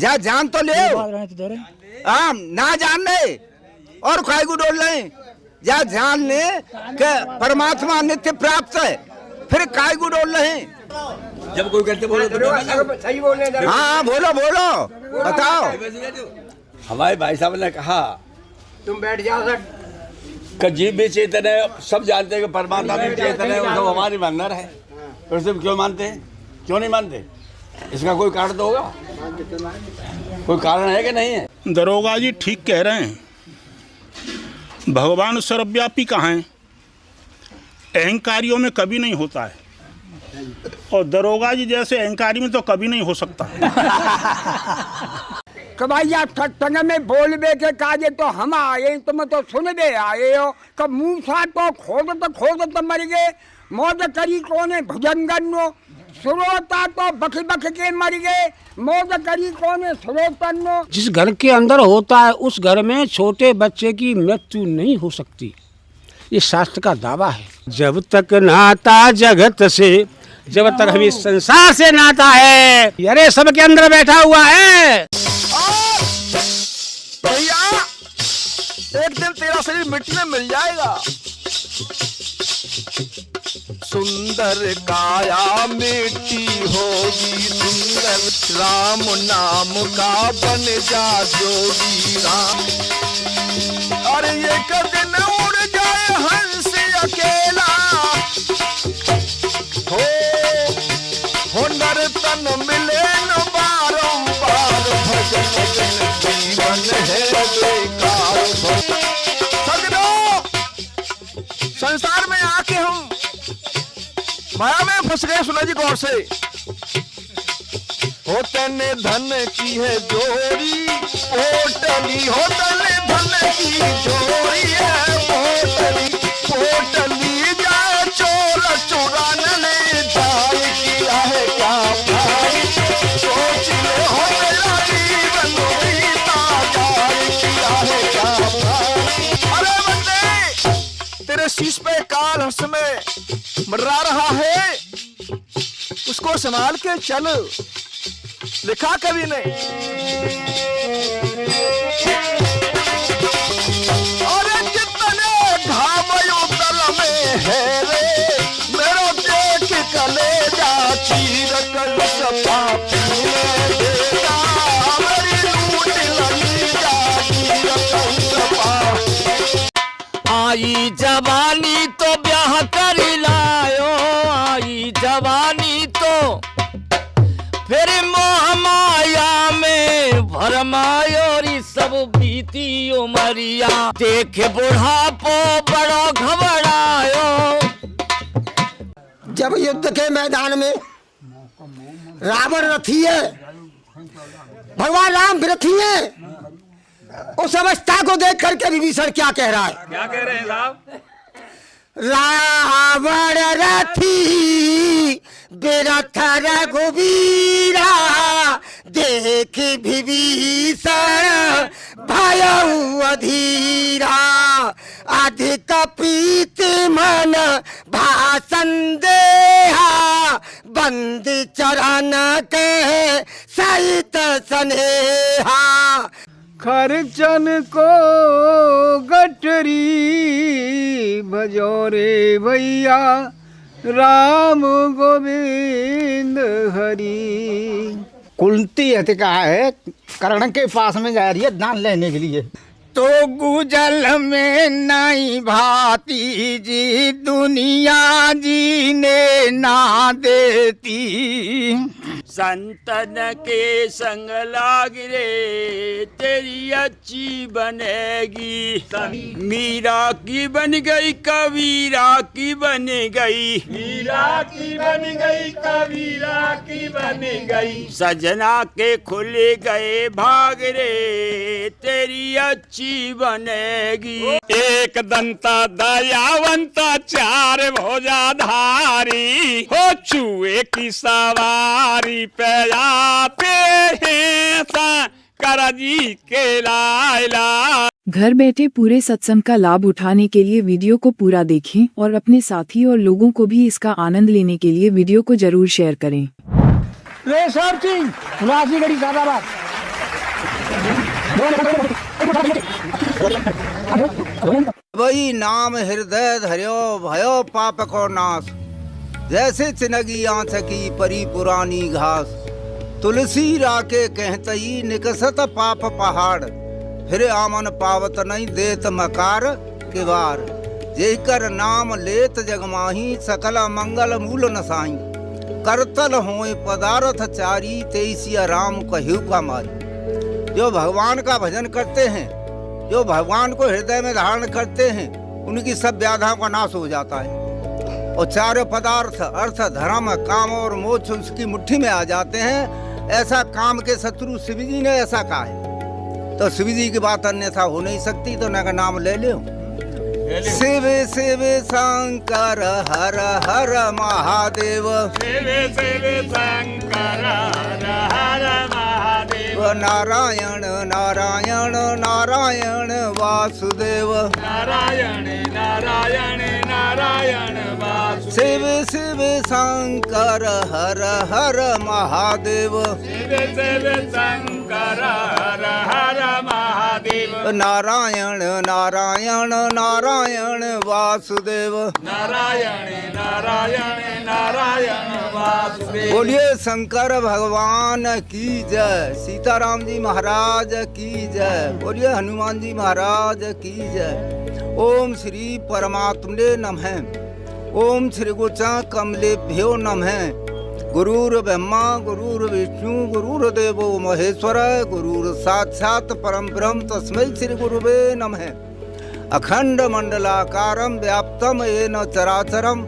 जा जान तो ले। हाँ ना जान ले और खाई को डोल ले, जा जान ले कि परमात्मा नित्य प्राप्त है, फिर काय को डोल रहे। जब कोई करते बोलो तो सही बोलने। हाँ बोलो बोलो बताओ। हमारे भाई साहब ने कहा तुम बैठ जाओ सर। कि जीव भी चेतन है, सब जानते हैं कि परमात्मा भी चेतन है, वो सब हमारे अंदर है, तो तुम क्यों मानते हैं, क्यों नहीं मानते? इसका कोई कारण तो होगा, कोई कारण है कि नहीं है? दरोगा जी ठीक कह रहे हैं, भगवान सर्वव्यापी कहाँ हैं, अहंकारियों में कभी नहीं होता है, और दरोगा जी जैसे अहंकारी में तो कभी नहीं हो सकता। कबाइया सत्संग में बोल बे के काजे तो हम आए, तुम तो सुन दे आए हो। कब मुँह सा तो खोद तो मर गए, मौज करी कोने भजन गन्नो, सुरोता तो बख के मर गए, मौज करी कोने सुरोतनो। जिस घर के अंदर होता है उस घर में छोटे बच्चे की मृत्यु नहीं हो सकती, ये शास्त्र का दावा है। जब तक नाता जगत से, जब तक हमें संसार से नाता है, अरे सबके अंदर बैठा हुआ है। भैया एक दिन तेरा शरीर मिट्टी में मिल जाएगा। सुंदर काया मिट्टी होगी, सुंदर राम नाम का बन जा जोगी राम। अरे एक दिन उड़ जाए हंस अकेला, हो नर तन मिले न बारंबार, भजन जीवन है बेकार। सजनों संसार में आके हम माया में फंस गए। सुना जी गौर से, होते ने धन की है जोड़ी पोटली, होते ने धन की जोड़ी है पोटली, पोटली जा चोर चुरान ले जाए, किया है क्या भाई सोच ले, हो मेरा जीवन बीता जाए, किया है क्या भाई। अरे बंदे तेरे शीश पे काल हंस में मर्रा रहा है, उसको संभाल के चल, लिखा कभी नहीं। अरे कितने घाम उतर में है रे, मेरो देख कलेजा चीर कर सपा पीने देगा, मेरी लूट लगी जा चीर कर सपा। आई जवानी तो ब्याह कर लायो, आई जवानी तो फिर मोह माया में भरमायो, री सब बीती उमरिया, देख बुढ़ापो बड़ो घबरायो। जब युद्ध के मैदान में रावण रथी है, भगवान राम भी रथी है, उस अवस्था को देख करके विभीषण क्या कह रहा है? क्या कह रहे हैं साहब? रावण रथी बिरथ रघुवीरा, देख विभीषण भयउ अधीरा, अधिक प्रीति मन भाषण देहा, बंद चरण के सहित स्नेहा। खरचन को गठरी भजोरे भैया, राम गोविंद हरि। कुंती हति का है, कर्ण के पास में जा रही है दान लेने के लिए। तो गुजल में नहीं भाती जी, दुनिया जीने ना देती। संतन के संग लाग रे, तेरी अच्छी बनेगी। मीरा की बन गई कबीरा की बन गई, मीरा की बन गई कबीरा की बन गई। सजना के खुल गए भाग रे, तेरी अच्छी बनेगी। एक दंता दयावंता चार भुजाधारी, हो चूहे की सवारी पे आते हैं करजी के लायला। घर बैठे पूरे सत्संग का लाभ उठाने के लिए वीडियो को पूरा देखें और अपने साथी और लोगों को भी इसका आनंद लेने के लिए वीडियो को जरूर शेयर करें। रे सब चीज वही नाम हृदय धर्यो भयो पाप को नाश, जैसे चिनगी आंच की परी पुरानी घास। तुलसी राके कहतई निकसत पाप पहाड़, फिर आमन पावत नहीं देत मकार के वार। जेकर नाम लेत जगमाही सकल मंगल मूल नसाई, करतल होए पदार्थ चारी तेईसिया राम कहु का मारी। जो भगवान का भजन करते हैं, जो भगवान को हृदय में धारण करते हैं, उनकी सब व्याधियों का नाश हो जाता है और चारों पदार्थ अर्थ धर्म काम और मोक्ष उसकी मुट्ठी में आ जाते हैं। ऐसा काम के शत्रु शिव जी ने ऐसा कहा है, तो शिव जी की बात अन्यथा हो नहीं सकती। तो उनका नाम ले लो, शिव शिव शंकर हर हर महादेव, शिव शिव शंकर हर हर महादेव, नारायण नारायण नारायण वासुदेव, नारायण नारायण नारायण वासुदेव, शिव शिव शंकर हर हर महादेव, शिव शिव शंकर हर हर महादेव, नारायण नारायण नारायण वासुदेव, नारायण नारायण नारायण वासुदेव। बोलिए शंकर भगवान की जय, सीताराम जी महाराज की जय, बोलिए हनुमान जी महाराज की जय। ओम श्री परमात्मने नमः, ओम श्री गुचा कमलेभ्यो नमः। गुरुर ब्रह्मा गुरुर विष्णु गुरुर्देवो महेश्वर, गुरुर साक्षात परम ब्रह्म तस्मै श्री गुरुवे नमः। अखंड मंडलाकारं व्याप्तं येन चराचरं,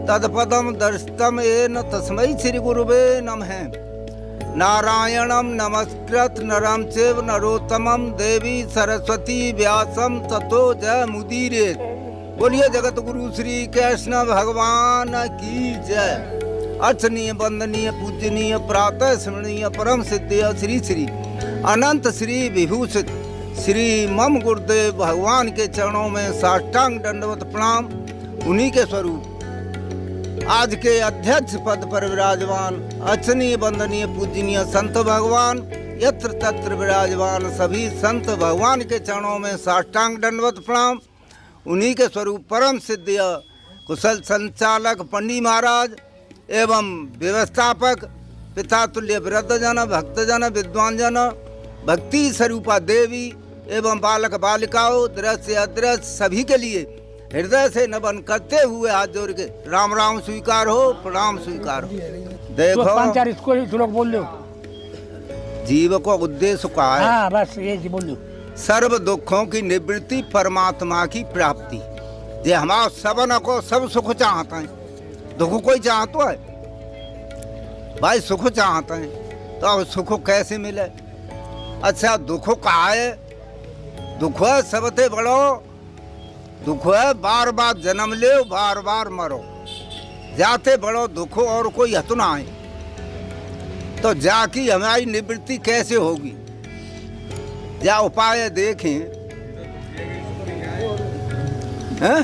तत्पदं दर्शितं येन तस्मै श्री गुरुवे नमः। नारायणं नमस्कृत नरं चैव नरोत्तमं, देवी सरस्वती व्यासं ततो जयमुदीरयेत्। बोलिए जगत गुरु श्री कृष्ण भगवान की जय। अर्चनीय वंदनीय पूजनीय प्रातः स्मरणीय परम सिद्धि श्री श्री अनंत श्री विभूषित श्री मम गुरुदेव भगवान के चरणों में साष्टांग दंडवत प्रणाम। उन्हीं के स्वरूप आज के अध्यक्ष पद पर विराजमान अर्चनीय वंदनीय पूजनीय संत भगवान यत्र तत्र विराजमान सभी संत भगवान के चरणों में साष्टांग दंडवत प्रणाम। उन्हीं के स्वरूप परम सिद्धि कुशल संचालक पंडित महाराज एवं व्यवस्थापक पिता तुल्य वृद्धजन भक्तजन विद्वानजन भक्ति स्वरूपा देवी एवं बालक बालिकाओं दृश्य अदृश्य सभी के लिए हृदय से नमन करते हुए हाथ जोड़ के राम राम स्वीकार हो, प्रणाम स्वीकार हो। देखो बोल लो, जीव को उद्देश्य का है, हाँ बस ये जी बोल लो, सर्व दुखों की निवृत्ति परमात्मा की प्राप्ति। ये हमारा सबन को सब सुख चाहता है, दुख कोई चाहता है भाई, सुख चाहते हैं तो अब सुख कैसे मिले? अच्छा दुख कहा है? दुख है सबसे बड़ो दुख है बार बार जन्म ले बार बार मरो, जाते बड़ो दुख और कोई हत ना है। तो जाकी हमारी निवृत्ति कैसे होगी? या उपाय देखें हैं?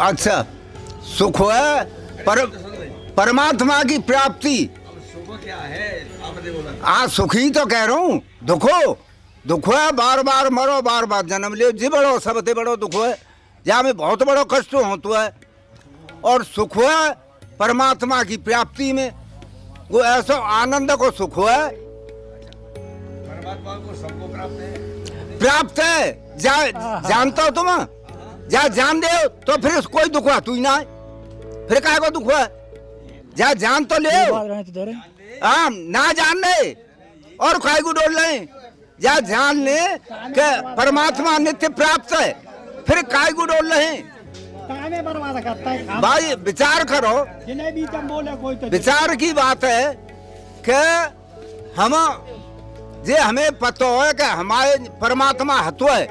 अच्छा सुख है परमात्मा की प्राप्ति। हाँ सुखी तो कह रहा हूँ, दुख है बार बार मरो बार बार जन्म ले, जी बड़ो सबसे बड़ो दुख है, जहाँ में बहुत बड़ो कष्ट होता है। और सुख है परमात्मा की प्राप्ति में, वो ऐसा आनंद को सुख है, परमात्मा को सबको प्राप्त है। जानता हो तुम, जा जान दे तो फिर कोई दुख है तू ही ना है, फिर काहे को दुख है? जा जान तो ले, हाँ ना जान ले और काहे को डोल ले, जा जान ले कि परमात्मा नित्य प्राप्त है, फिर काहे को डोल रहे? भाई विचार करो, विचार की बात है कि हम जे हमें पता है कि हमारे परमात्मा हतो है,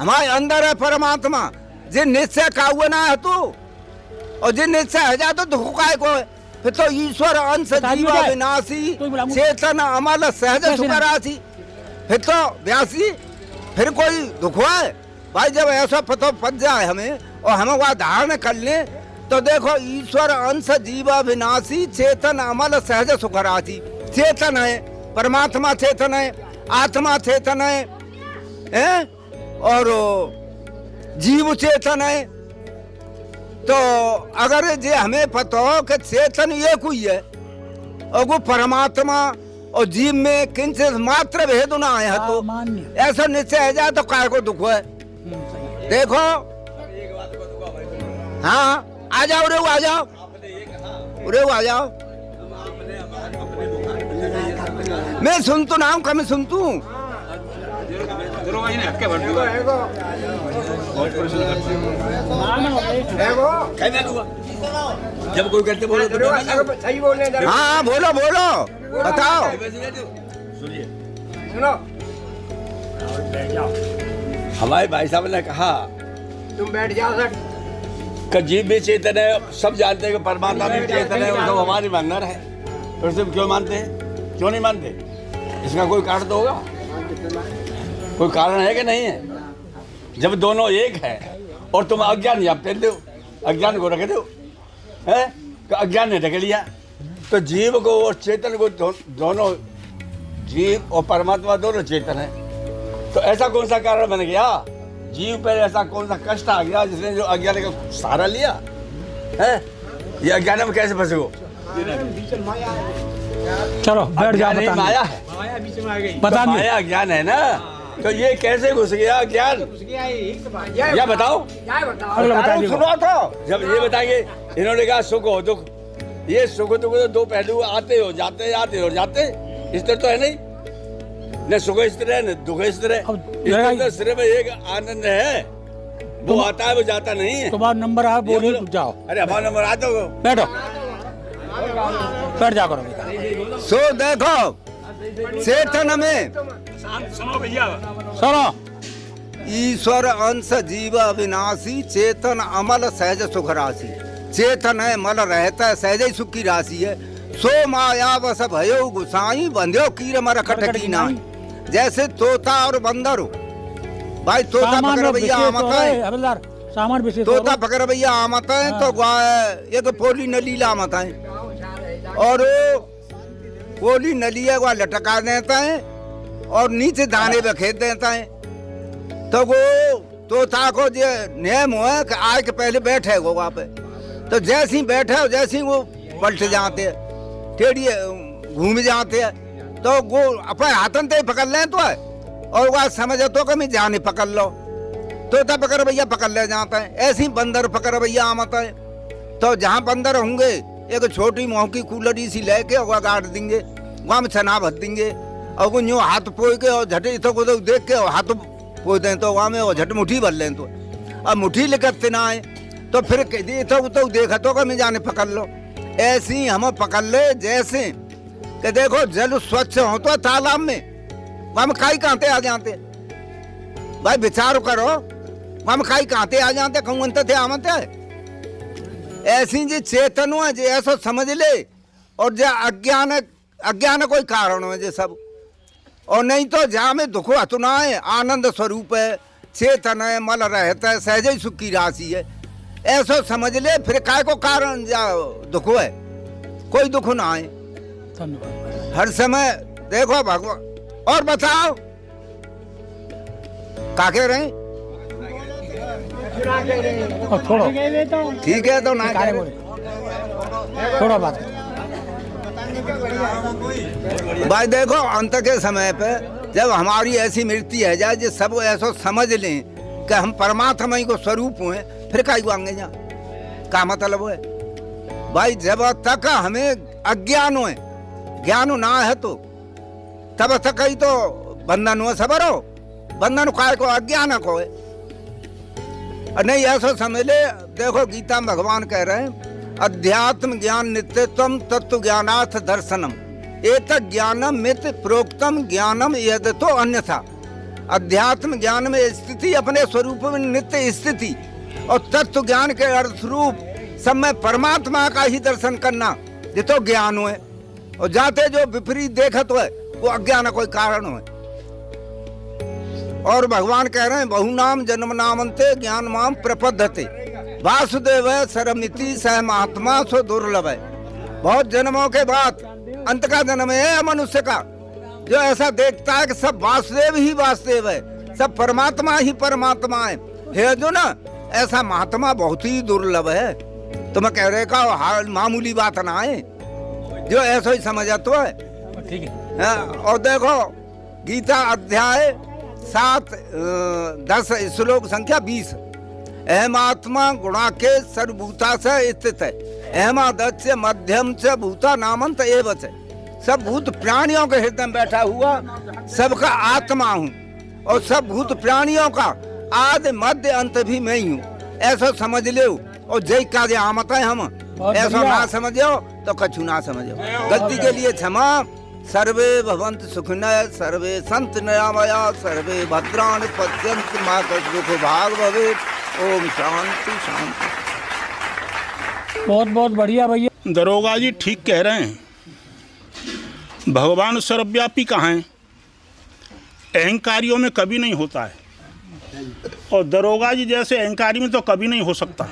हमारे अंदर है परमात्मा, जे निश्चय का हुआ ना है तू, और जे निश्चय है जा तो दुख काय को है? फिर तो ईश्वर अंश जीवा विनाशी चेतन अमल सहज सुखरासी, फिर तो व्यासी, फिर कोई दुख है? भाई जब ऐसा पता पड़ जाए हमें और हम वह धारण कर ले तो देखो ईश्वर अंश जीवा विनाशी चेतन अमल सहज सुख राशि। चेतन है, परमात्मा चेतन है, आत्मा चेतन है? और जीव चेतन है। तो अगर जे हमें पता हो कि चेतन ये कोई है और वो परमात्मा और जीव में किंचित मात्र भेद ना है तो ऐसा निश्चय है जाए तो काय को दुख है। देखो हाँ आ जाओ रे, आ जाओ रे, आ जाओ। मैं सुन तो नाम कम सुन तू। जब कोई कहते बोलो तो सही बोले। हाँ बोलो बोलो, बताओ। सुनिए, हमारे भाई साहब ने कहा तुम बैठ जाओ सर। कि जीव भी चेतन है, सब जानते हैं कि परमात्मा भी चेतन है, वो सब हमारी अंदर है। फिर से क्यों मानते हैं, क्यों नहीं मानते? इसका कोई कारण तो होगा, कोई कारण है कि नहीं है? जब दोनों एक है और तुम अज्ञान जापते दो, अज्ञान को रख दो है, अज्ञान ने ढक लिया। तो जीव को और चेतन को दोनों, जीव और परमात्मा दोनों चेतन है। तो ऐसा कौन सा कारण बन गया? जीव पर ऐसा कौन सा कष्ट आ गया जिसने जो अज्ञान का सहारा लिया है? ये अज्ञान में कैसे फंसे हो? चलो बैठ जाओ, माया है, बता माया ज्ञान है ना। तो ये कैसे घुस गया ज्ञान, या बताओ। सुनो तो जब ये बताएंगे, इन्होंने कहा सुख हो दुख, ये सुख दुख तो दो पहलू आते हो जाते, आते हो जाते, इस तरह तो है नहीं। न सुख इस तरह न दुख इस तरह, इस तरह तो सिर्फ एक आनंद है, वो आता है वो जाता नहीं है। तुम्हारा नंबर आ, बोलो जाओ। अरे हमारा नंबर आता हो, बैठो, बैठ जा करो। सो देखो चेतन में सुनो भैया, सुनो। ईश्वर अंश जीव विनाशी चेतन अमल सहज सुख राशि। चेतन है, मल रहता है, सहज ही सुख की राशि है। सो माया बस भयो गुसाई बंध्यो कीर मर कटकी नाई। जैसे तोता और बंदर हो भाई, तोता पकड़ भैया आमत है, सामान विशेष तोता पकड़ भैया आमत है तो एक पोली नलीला आमत है, और पोली नलिया को लटका देता है और नीचे दाने पे खेत देता है। तो वो तोता को जो नियम हुआ कि आए के पहले बैठे वो वहाँ पे, तो जैसे ही बैठे जैसे ही वो पलट जाते हैं, टेढ़ी घूम जाते हैं, तो वो अपने हाथन से पकड़ लें तो है, और वह समझ तो कि मैं जाने पकड़ लो, तोता पकड़ भैया पकड़ ले जाता है। ऐसे ही बंदर पकड़ भैया आमता है। तो जहाँ बंदर होंगे एक छोटी मोह की कूलड़ी सी लेके वह गाड़ देंगे, वहाँ में छना भर देंगे, और वो यूँ हाथ पोए के और झटे इतो को तो देख के और हाथ पोए दें तो वहाँ में वो झट मुट्ठी भर लें। तो अब मुट्ठी लिखते ना आए तो फिर तो देखा तो कि मैं जाने पकड़ लो। ऐसे ही हम पकड़ ले, जैसे कि देखो जल स्वच्छ हो तो तालाब में वहाँ में काई कांटे आ जाते भाई, विचार करो, वहाँ में काई कांटे आ जाते, कहूँ अंत थे आमते है। ऐसी जी चेतन है जो ऐसा समझ ले, और जो अज्ञान कोई कारण है जो सब, और नहीं तो जहाँ में दुख अतुना है, आनंद स्वरूप है, चेतन है, मल रहता है, सहज ही सुख की राशि है, ऐसा समझ ले। फिर काय को कारण दुख है, कोई दुख ना है हर समय। देखो भगवान, और बताओ का कह रहे हैं? ठीक है तो ना थोड़ा बात भाई। देखो अंत के समय पे जब हमारी ऐसी मृत्यु है जाए जो सब ऐसा समझ लें कि हम परमात्मा ही को स्वरूप हुए, फिर काई को आगे जा का मतलब है भाई? जब तक हमें अज्ञान हो, ज्ञान ना है तो तब तक ही तो बंधन हो, सबर हो, बंधन काय को अज्ञान को है। नहीं ऐसा समझ ले। देखो गीता में भगवान कह रहे हैं, अध्यात्म ज्ञान नित्यत्वम तत्व ज्ञानार्थ दर्शनम एतत् ज्ञानम मित प्रोक्तम ज्ञानम यद तो अन्यथा। अध्यात्म ज्ञान में स्थिति, अपने स्वरूप में नित्य स्थिति, और तत्व ज्ञान के अर्थ रूप सब में परमात्मा का ही दर्शन करना, ये तो ज्ञान है। और जाते जो विपरीत देखत है वो अज्ञान कोई कारण है। और भगवान कह रहे हैं, बहु नाम जन्म नामंते ज्ञान माम प्रपद्धते। वासुदेव सर्वमिति सह महात्मा सो दुर्लभ है। बहुत जन्मों के बाद अंत का जन्म है मनुष्य का, जो ऐसा देखता है कि सब वासुदेव ही वासुदेव है, सब परमात्मा ही परमात्मा है। हे अर्जुन, ऐसा महात्मा बहुत ही दुर्लभ है। तो मैं कह रहे का मामूली बात ना है, जो ऐसा ही समझ तो है। ठीक है। और देखो गीता अध्याय 7 10 श्लोक संख्या 20। अहमात्मा गुणाके सर्वभूता से स्थित है, अहमादस्य मध्यम से भूता नामंत एव से। सब भूत प्राणियों के हृदय में बैठा हुआ सबका आत्मा हूँ, और सब भूत प्राणियों का आदि मध्य अंत भी मैं ही हूँ। ऐसा समझ लो, और जय का आमत है हम, ऐसा ना समझो तो कछु ना समझो। गलती के लिए क्षमा। सर्वे भवन्तु सुखिनः, सर्वे सन्तु निरामया, सर्वे भद्राणि पश्यन्तु मा कश्चित् भाग भवेत्। ओम शांति शांति। बहुत बहुत बढ़िया भैया। दरोगा जी ठीक कह रहे हैं। भगवान सर्वव्यापी कहाँ हैं? अहंकारियों में कभी नहीं होता है, और दरोगा जी जैसे अहंकारी में तो कभी नहीं हो सकता।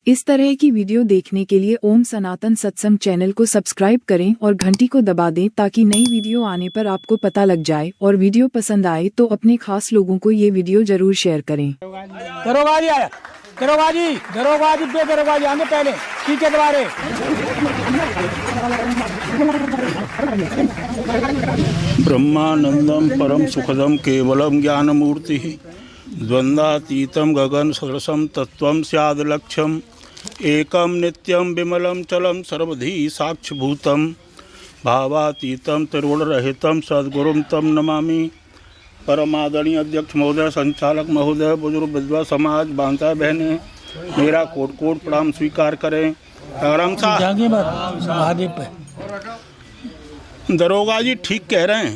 इस तरह की वीडियो देखने के लिए ओम सनातन सत्संग चैनल को सब्सक्राइब करें और घंटी को दबा दें, ताकि नई वीडियो आने पर आपको पता लग जाए। और वीडियो पसंद आए तो अपने खास लोगों को ये वीडियो जरूर शेयर करें। दरोगा जी आया, दरोगा जी पे दरोगा जी आने पहले ठीक है दोबारे। ब्रह्मानंदम परम सुखदम केवलम ज्ञानमूर्ति द्वंद्वातीतम गगन सदृशम तत्वम स्याद लक्ष्यम एकम नित्यम विमलम चलम सर्वधी साक्षभूतम भावातीतम त्रिगुणरहितम सद्गुरुम तम नमामि। परमादरणीय अध्यक्ष महोदय, संचालक महोदय, बुजुर्ग विधवा समाज, बांधा बहने, मेरा कोट कोट प्रणाम स्वीकार करें। आराम सा महादेव पे। दरोगा जी ठीक कह रहे हैं।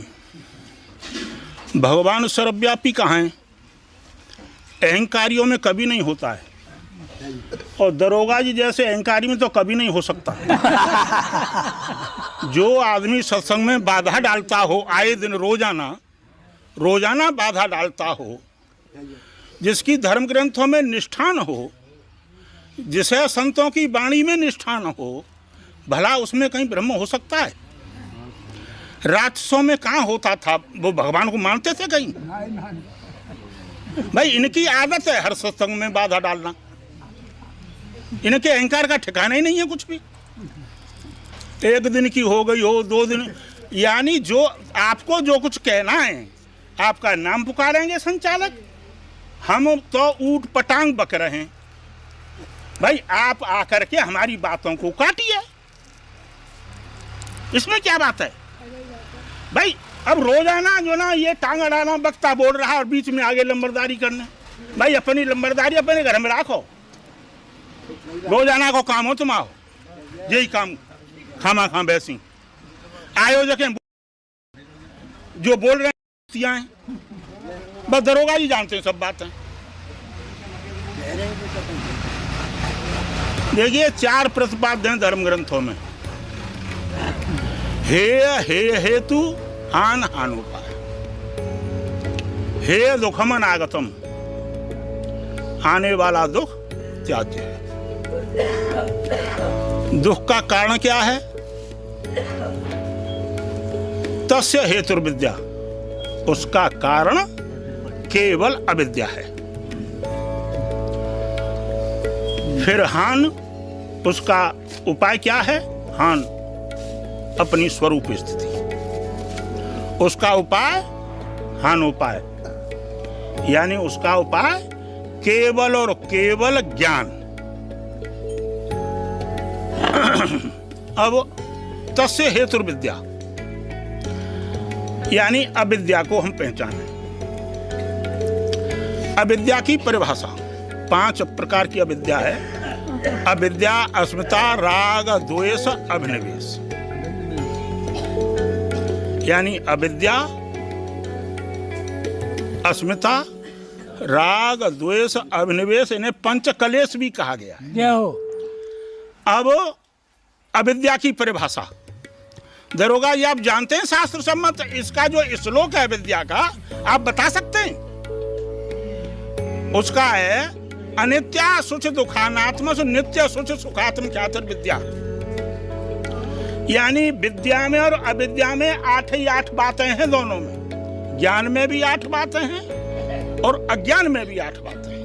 भगवान सर्वव्यापी कहाँ हैं? अहंकारियों में कभी नहीं होता है, और दरोगा जी जैसे अहंकारी में तो कभी नहीं हो सकता। जो आदमी सत्संग में बाधा डालता हो, आए दिन रोजाना बाधा डालता हो, जिसकी धर्म ग्रंथों में निष्ठान हो, जिसे संतों की वाणी में निष्ठान हो, भला उसमें कहीं ब्रह्म हो सकता है? राक्षसों में कहाँ होता था? वो भगवान को मानते थे कहीं? भाई इनकी आदत है हर सत्संग में बाधा डालना। इनके अहंकार का ठिकाना ही नहीं है कुछ भी। एक दिन की हो गई हो, 2 दिन, यानी जो आपको जो कुछ कहना है, आपका नाम पुकारेंगे संचालक, हम तो ऊट पटांग बक रहे हैं। भाई आप आकर के हमारी बातों को काटिए, इसमें क्या बात है? भाई अब रोजाना जो ना ये टांग अड़ाना बक्ता बोल रहा है और बीच में आगे लंबरदारी करने। भाई अपनी लंबरदारी अपने घर में रखो, रोजाना को काम हो तुम आओ, यही काम खामा खां बैसी आयोजक हैं जो बोल रहे हैं, बस दरोगा जी जानते हैं सब बातें। देखिए 4 प्रतिपाद्य हैं धर्म ग्रंथों में। हेतु हान हानोपाय, हे दुखमन आगतम, आने वाला दुख त्याज्य है। दुख का कारण क्या है? तस्य हेतुर्विद्या, उसका कारण केवल अविद्या है। फिर हान, उसका उपाय क्या है? हान अपनी स्वरूप स्थिति, उसका उपाय हानोपाय, यानी उसका उपाय केवल और केवल ज्ञान। अब तस्य हेतुर्विद्या, यानी अविद्या को हम पहचानें। अविद्या की परिभाषा 5 प्रकार की अविद्या है। अविद्या, अस्मिता, राग, द्वेष, अभिनिवेश। यानी अविद्या, अस्मिता, राग, द्वेष, अभिनिवेश, इन्हें 5 कलेश भी कहा गया है। अब अविद्या की परिभाषा दरोगा जी आप जानते हैं शास्त्र सम्मत इसका जो श्लोक है विद्या का, आप बता सकते हैं? उसका है अनित्या शुच दुखानात्म सु नित्य शुच सुखात्म ख्यातर विद्या। यानी विद्या में और अविद्या में 8 ही 8 बातें हैं दोनों में। ज्ञान में भी 8 बातें हैं और अज्ञान में भी 8 बातें हैं।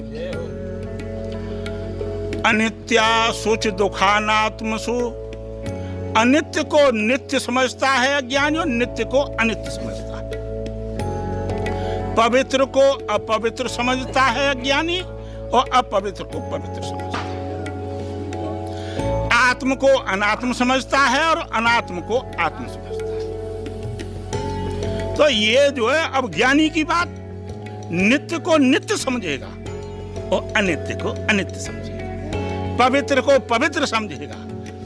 अनित्या शुच दुखानात्मसु, अनित्य को नित्य समझता है अज्ञानी और नित्य को अनित्य समझता है। पवित्र को अपवित्र समझता है अज्ञानी और अपवित्र को पवित्र समझता है। आत्म को अनात्म समझता है और अनात्म को आत्म समझता है। तो ये जो है अब ज्ञानी की बात, नित्य को नित्य समझेगा और अनित्य को अनित्य समझेगा, पवित्र को पवित्र समझेगा,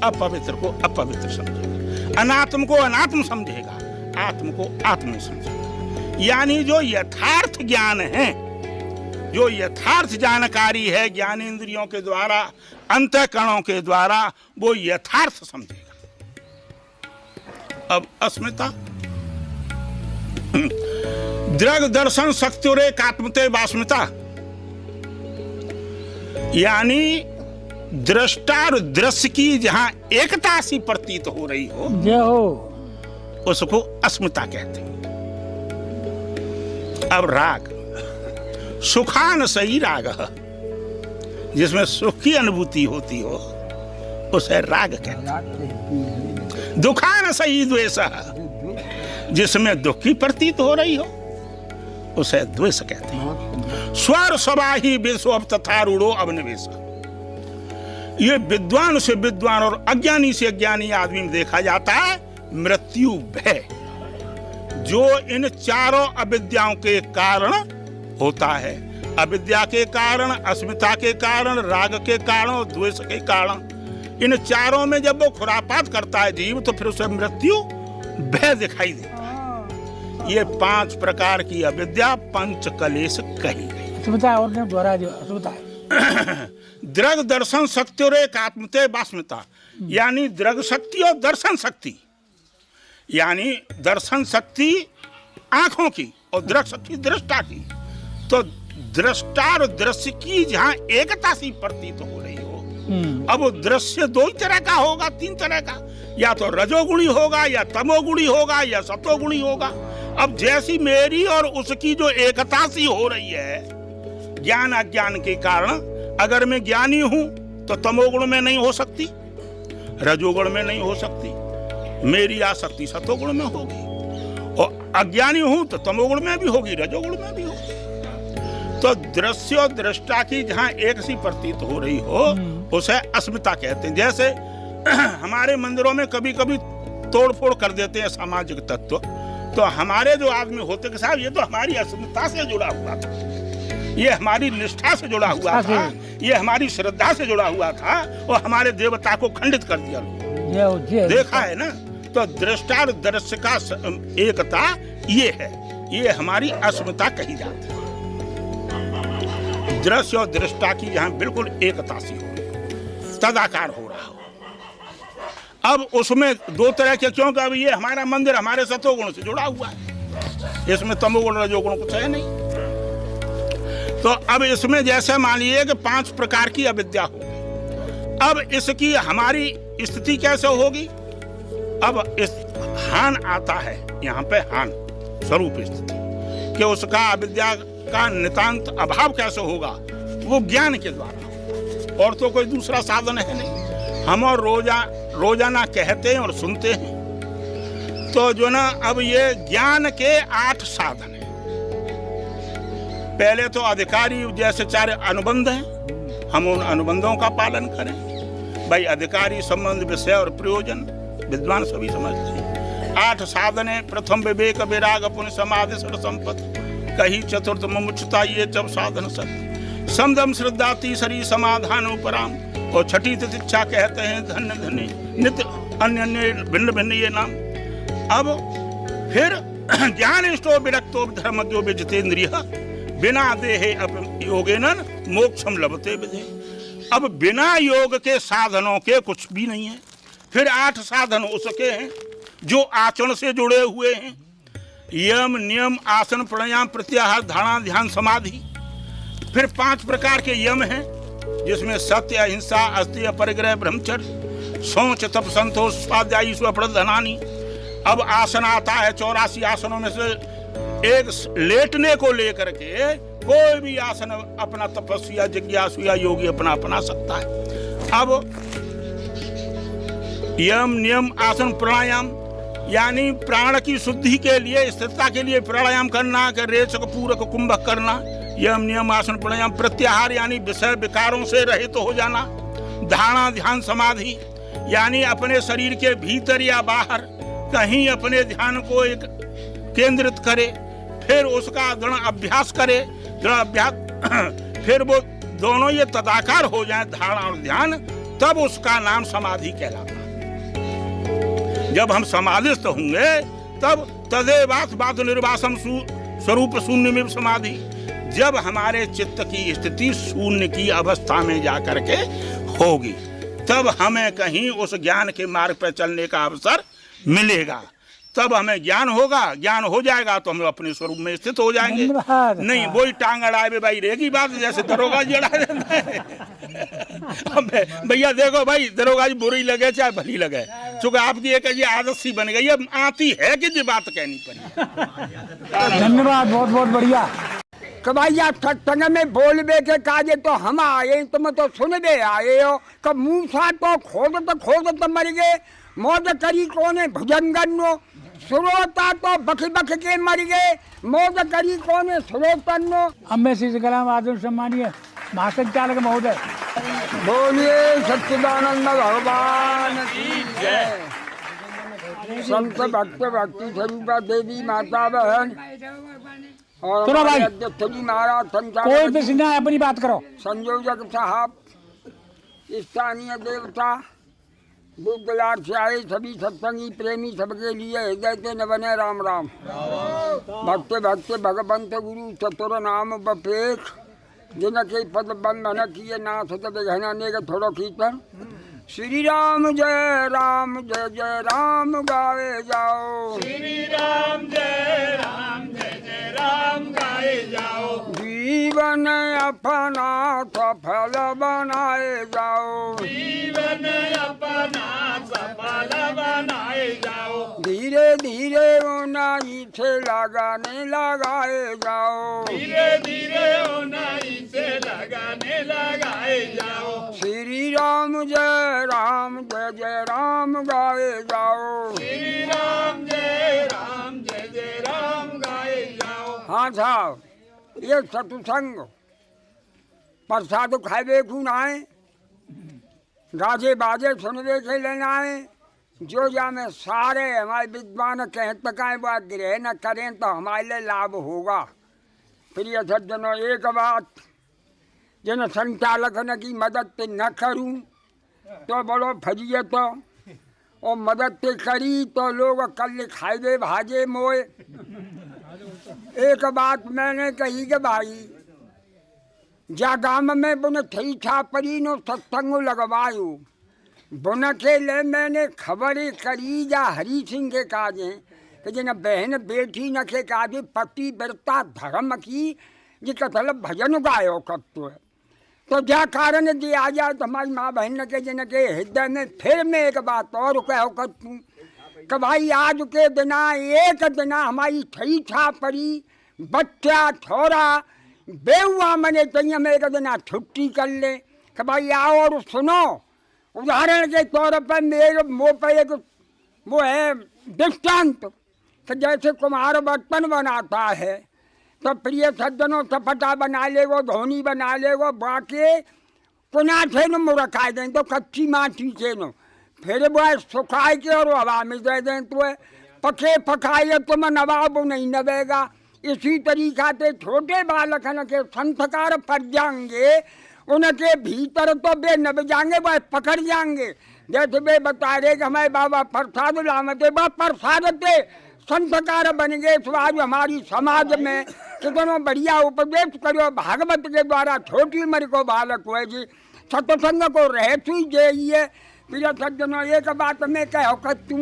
अपवित्र को अपवित्र समझेगा, अनात्म को अनात्म समझेगा, आत्म को आत्म समझेगा। यानी जो यथार्थ ज्ञान है, जो यथार्थ जानकारी है ज्ञान इंद्रियों के द्वारा, अंतःकरणों के द्वारा, वो यथार्थ समझेगा। अब अस्मिता दृग दर्शन शक्त्योरेकात्मते वास्मिता, यानी दृष्टा और दृश्य की जहां एकता सी प्रतीत हो रही हो, उसको अस्मिता कहते हैं। अब राग, सुखान सही राग, जिसमें सुख की अनुभूति होती हो उसे राग कहते हैं। दुखान सही द्वेष, जिसमें दुख की प्रतीत हो रही हो उसे द्वेष कहते हैं। स्वर सवाही विश्व तथा रूढ़ो अवनिवेश, ये विद्वान से विद्वान और अज्ञानी से अज्ञानी आदमी में देखा जाता है मृत्यु भय, जो इन चारों अविद्याओं के कारण होता है। अविद्या के कारण, अस्मिता के कारण, राग के कारण और द्वेष के कारण, इन चारों में जब वो खुरापात करता है जीव, तो फिर उसे मृत्यु भय दिखाई देता है। ये 5 प्रकार की अविद्या पंच कलेश कही गई। दृग दर्शन शक्ति और एकात्मते वास्मिता, यानी दृग शक्ति और दर्शन शक्ति, यानी दर्शन शक्ति आंखों की और दृग शक्ति दृष्टा की। तो दृष्टा और दृश्य की जहां एकता सी प्रतीत हो रही हो, अब वो दृश्य 2 ही तरह का होगा, 3 तरह का, या तो रजोगुणी होगा, या तमोगुणी होगा, या सतोगुणी होगा। अब जैसी मेरी और उसकी जो एकता सी हो रही है ज्ञान अज्ञान के कारण, अगर मैं ज्ञानी हूं तो तमोगुण में नहीं हो सकती, रजोगुण में नहीं हो सकती, मेरी आसक्ति सतोगुण में होगी, और अज्ञानी हूं तो तमोगुण में भी होगी, रजोगुण में भी होगी। तो दृश्य और दृष्टा की जहां एक सी प्रतीत हो रही हो उसे अस्मिता कहते हैं। जैसे हमारे मंदिरों में कभी कभी तोड़फोड़ कर देते हैं सामाजिक तत्व, तो हमारे जो आदमी होते कि साहब ये तो हमारी अस्मिता से जुड़ा हुआ था, ये हमारी निष्ठा से जुड़ा हुआ था, ये हमारी श्रद्धा से जुड़ा हुआ था, और हमारे देवता को खंडित कर दिया। देखा है ना। तो दृष्टा और दृश्य का एकता ये है, ये हमारी अस्मिता कही जाती है। दृश्य और दृष्टा की जहां बिल्कुल एकता सी हो, तदाकार हो रहा हो। अब उसमें 2 तरह के, क्योंकि अब ये हमारा मंदिर हमारे सतोगुण से जुड़ा हुआ है, इसमें तमोगुण रजोगुण कुछ है नहीं। तो अब इसमें जैसे मान लीजिए कि 5 प्रकार की अविद्या होगी। अब इसकी हमारी स्थिति कैसे होगी? अब इस हान आता है, यहाँ पे हान स्वरूप स्थिति कि उसका अविद्या का नितांत अभाव कैसे होगा? वो ज्ञान के द्वारा, और तो कोई दूसरा साधन है नहीं। हम और रोजाना कहते हैं और सुनते हैं। तो जो ना, अब ये ज्ञान के 8 साधन हैं। पहले तो अधिकारी जैसे 4 अनुबंध हैं, हम उन अनुबंधों का पालन करें। भाई अधिकारी, संबंध, विषय और प्रयोजन विद्वान सभी समझते हैं। 8 साधन है। प्रथम विवेक विराग पुण्य समाधि सर संपत्ति, कही चतुर्थ मुमुक्षुता, ये 4 साधन सत्य। समदम श्रद्धा, तीसरी समाधान उपराम, और छठी तितिक्षा कहते हैं धन्य धन्य नित्य अन्य अन्य भिन्न भिन्न ये नाम। अब फिर ज्ञान इष्टो विरक्तो धर्मज्ञो विजितेन्द्रिय, बिना देहे योगेन मोक्षम लभते विधे। अब बिना योग के साधनों के कुछ भी नहीं है। फिर 8 साधन उसके हैं जो आचरण से जुड़े हुए हैं। यम, नियम, आसन, प्राणायाम, प्रत्याहार, धारणा, ध्यान, समाधि। फिर 5 प्रकार के यम हैं जिसमें सत्य, अहिंसा, अस्त्य, अपरिग्रह, ब्रह्मचर्य, शौच, तप, संतोष, स्वाध्याय, स्वप्रद, धनानी। अब आसन आता है, 84 आसनों में से एक लेटने को लेकर के कोई भी आसन अपना तपस्या, जिज्ञासु या योगी अपना अपना सकता है। अब यम, नियम, आसन, प्राणायाम, यानी प्राण की शुद्धि के लिए, स्थिरता के लिए प्राणायाम करना, रेचक, पूरक, कुंभक करना। यम, नियम, आसन, प्राणायाम। प्रत्याहार यानी विषय विकारों से रहित हो जाना। धारणा, ध्यान, समाधि यानी अपने शरीर के भीतर या बाहर कहीं अपने ध्यान को एक केंद्रित करे, फिर उसका दृढ़ अभ्यास करे। दृढ़ अभ्यास फिर वो दोनों ये तदाकार हो जाए, धारणा और ध्यान, तब उसका नाम समाधि कहलाता है। जब हम समाधिस्थ होंगे तब तदेवास बात निर्वासम स्वरूप शून्य में समाधि। जब हमारे चित्त की स्थिति शून्य की अवस्था में जाकर के होगी, तब हमें कहीं उस ज्ञान के मार्ग पर चलने का अवसर मिलेगा। तब हमें ज्ञान होगा, ज्ञान हो जाएगा तो हम अपने स्वरूप में स्थित हो जाएंगे। नहीं वही टांग अड़ाए भाई रहेगी बात, जैसे दरोगा जी अड़ा देता है। भैया देखो भाई, दरोगा जी बुरी लगे चाहे भली लगे, चूंकि आपकी एक ये आदत सी बन गई है, आती है कि ये बात कहनी पड़ी। धन्यवाद, बहुत बहुत बढ़िया। कि भाई आप सत्संग में बोलबे के काजे तो हम आए, तुम तो सुनबे आए हो। कब मुंह सा तो खोद तो मर गए। मौज करी कोने भजन गन्नो, सुरोता तो बख के मर गए। मौज करी कोने सुरोतन्नो। अम्बे श्री कलाम आदर सम्मानीय महासंचालक महोदय, बोलिए सच्चिदानंद भगवान की जय। संत भक्त भक्ति स्वरूपा देवी माता बहन और सुनो भाई, अध्यक्ष जी महाराज, कोई भी सिन्हा अपनी बात करो। संयोजक साहब, स्थानीय देवता, दूरदराज से आए सभी सत्संगी प्रेमी, सबके लिए हृदय से न बने राम राम। भक्त भक्त भगवंत गुरु चतुर नाम बपेख, जिनके पद बंधन किए नाथ घनाने का थोड़ा कीर्तन। श्री राम जय राम गावे जाओ। श्री राम जय राम गाए जाओ। जीवन अपना सफल बनाए जाओ। जीवन अपना सफल बनाए जाओ। धीरे धीरे उन्हीं से लगाए जाओ। धीरे धीरे उन्हीं से लगाए जाओ। श्री राम जय राम गाए जाओ। श्री राम जय राम गाए जाओ। हाँ साहब, ये सत्संग प्रसाद खावे खून आए, गाजे बाजे सुनवे के लेना आए। जो जामे सारे हमारे विद्वान कहें तकाएं बात ग्रहण न करें तो हमारे लिए लाभ होगा। प्रिय सज्जनों, एक बात, जिन संचालक न की मदद ते न करूं तो बड़ो फजिए तो, और मदद ते करी तो लोग कल खाए भाजे मोए। एक बात मैंने कही कि भाई जा गांव में बुन थी छापरी नो सत्संग लगवायो, बुन के ले मैंने खबर करी जा हरी सिंह के काजे कि जिन बहन बेटी न के काजे पति बिरता धर्म की जी कथल भजन गायो करतो है। तो जा कारण जी आ जाए तो हमारी माँ बहन के जिनके हृदय में फिर मैं एक बात और कहो करतूँ कि भाई आज के दिना एक दिना हमारी थई छापरी बच्चा छोरा बेहुआ मने चाहिए में एक दिना छुट्टी कर ले कि भाई आओ और सुनो। उदाहरण के तौर पर मेरे मुँह पर एक वो है दृष्टांत कि जैसे कुम्हार बर्तन बनाता है तो प्रिय सज्जनों चपटा बना ले वो, धोनी बना ले वो, बाकी कुना थे न मुरखा दें तो कच्ची माटी से न, फिर वो सुखाए के और हवा में दे दें तो पके पकाए तो मैं नवाब नहीं नवेगा। इसी तरीका से छोटे बालकन के संस्कार पड़ जाएंगे, उनके भीतर तो वे नब जाएंगे, वह पकड़ जाएंगे। जैसे वे बता रहे कि हमारे बाबा प्रसाद लामते बा प्रसाद थे संस्कार बन गए। तो आज हमारी समाज में कितनों बढ़िया उपदेश करो भागवत के द्वारा छोटी उम्र को बालक हुए जी सत्संग को रहती जाइए। प्रिय सज्जनों, एक बात मैं कहो कि तू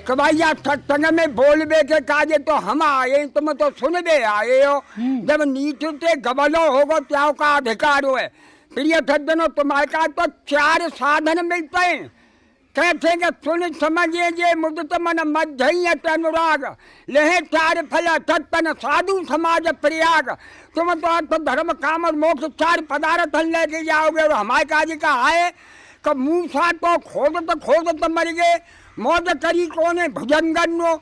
कि भाई यार सत्संग में बोलबे के काजे तो हम आए, तुम तो सुनबे आए हो। जब नीचे से गबलो होगो त्याग का अधिकार है। प्रिय सज्जनों, तुम्हारे का तो 4 साधन मिलते हैं। कहते हैं कि सुन समझिए जे मुदित मन मध्यत अनुराग, लेहे 4 फल सत्पन साधु समाज प्रयाग। तुम तो अर्थ धर्म काम और मोक्ष 4 पदार्थ लेके जाओगे। और हमारे काजी का आए कि मूसा तो खोदत मर गए, मौज करी कोने भुजंगनो,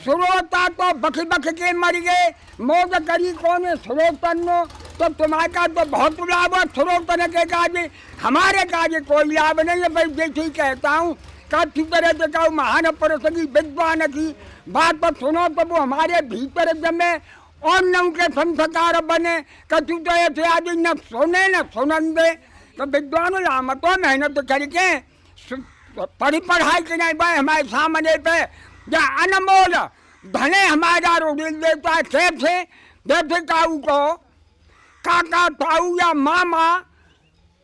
सुरोता तो बख के मर गए, मौज करी कोने सुरोतनो। तो तुम्हारे का तो बहुत लाभ है सुरोतन के काजे, हमारे काजे कोई लाभ नहीं है। भाई जैसे ही कहता हूँ कथी तरह से कहूँ महान पुरुष की विद्वान की बात तो सुनो तो वो हमारे भीतर जमे और न उनके संस्कार बने। कथू तो ऐसे आदमी न सुने न सुनन दे। तो विद्वान लाम तो मेहनत करके पढ़ाई के नहीं भाई हमारे सामने पे या अनमोल धने हमारा रोडिल देता है। कैसे जैसे काऊ को काका ताऊ या मामा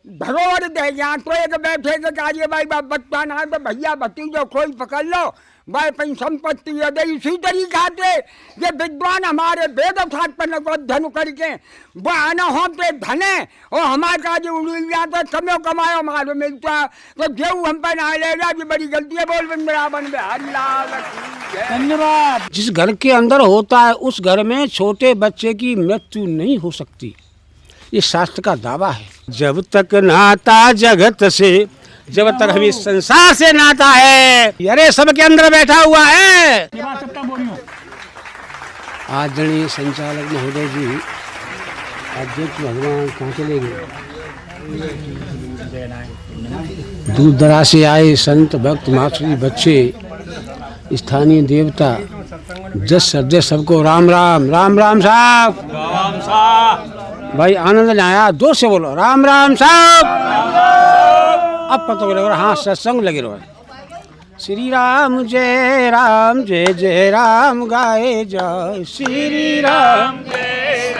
धरोहर दे यहाँ तो एक बैठे के काजिए भाई बाप बच्चा ना तो भैया भतीजो कोई पकड़ लो भाई अपनी संपत्ति दे। इसी तरीका से ये विद्वान हमारे वेद शास्त्र को धन करके बहन होते धने और हमारे काजे उड़ जाते कमो कमायो मारो मिलता। तो जो हम पर ना लेगा ये बड़ी गलती है। बोल बन धन्यवाद। जिस घर के अंदर होता है उस घर में छोटे बच्चे की मृत्यु नहीं हो सकती, ये शास्त्र का दावा है। जब तक नाता जगत से, जब तक हमें संसार से नाता है। अरे सबके अंदर बैठा हुआ है आदरणीय संचालक महोदय जी, अध्यक्ष भगवान कहाँ चले गए? दूर दराज से आए संत भक्त मातृ बच्चे, स्थानीय देवता, जस सदस्य सबको राम राम। राम राम साहब। राम साहब। भाई आनंद नहीं आया, जोर से बोलो राम राम साहब। अब पता लग रहा, हाँ सत्संग लगे रहो। श्री राम जय राम गाए जाओ। श्री राम जय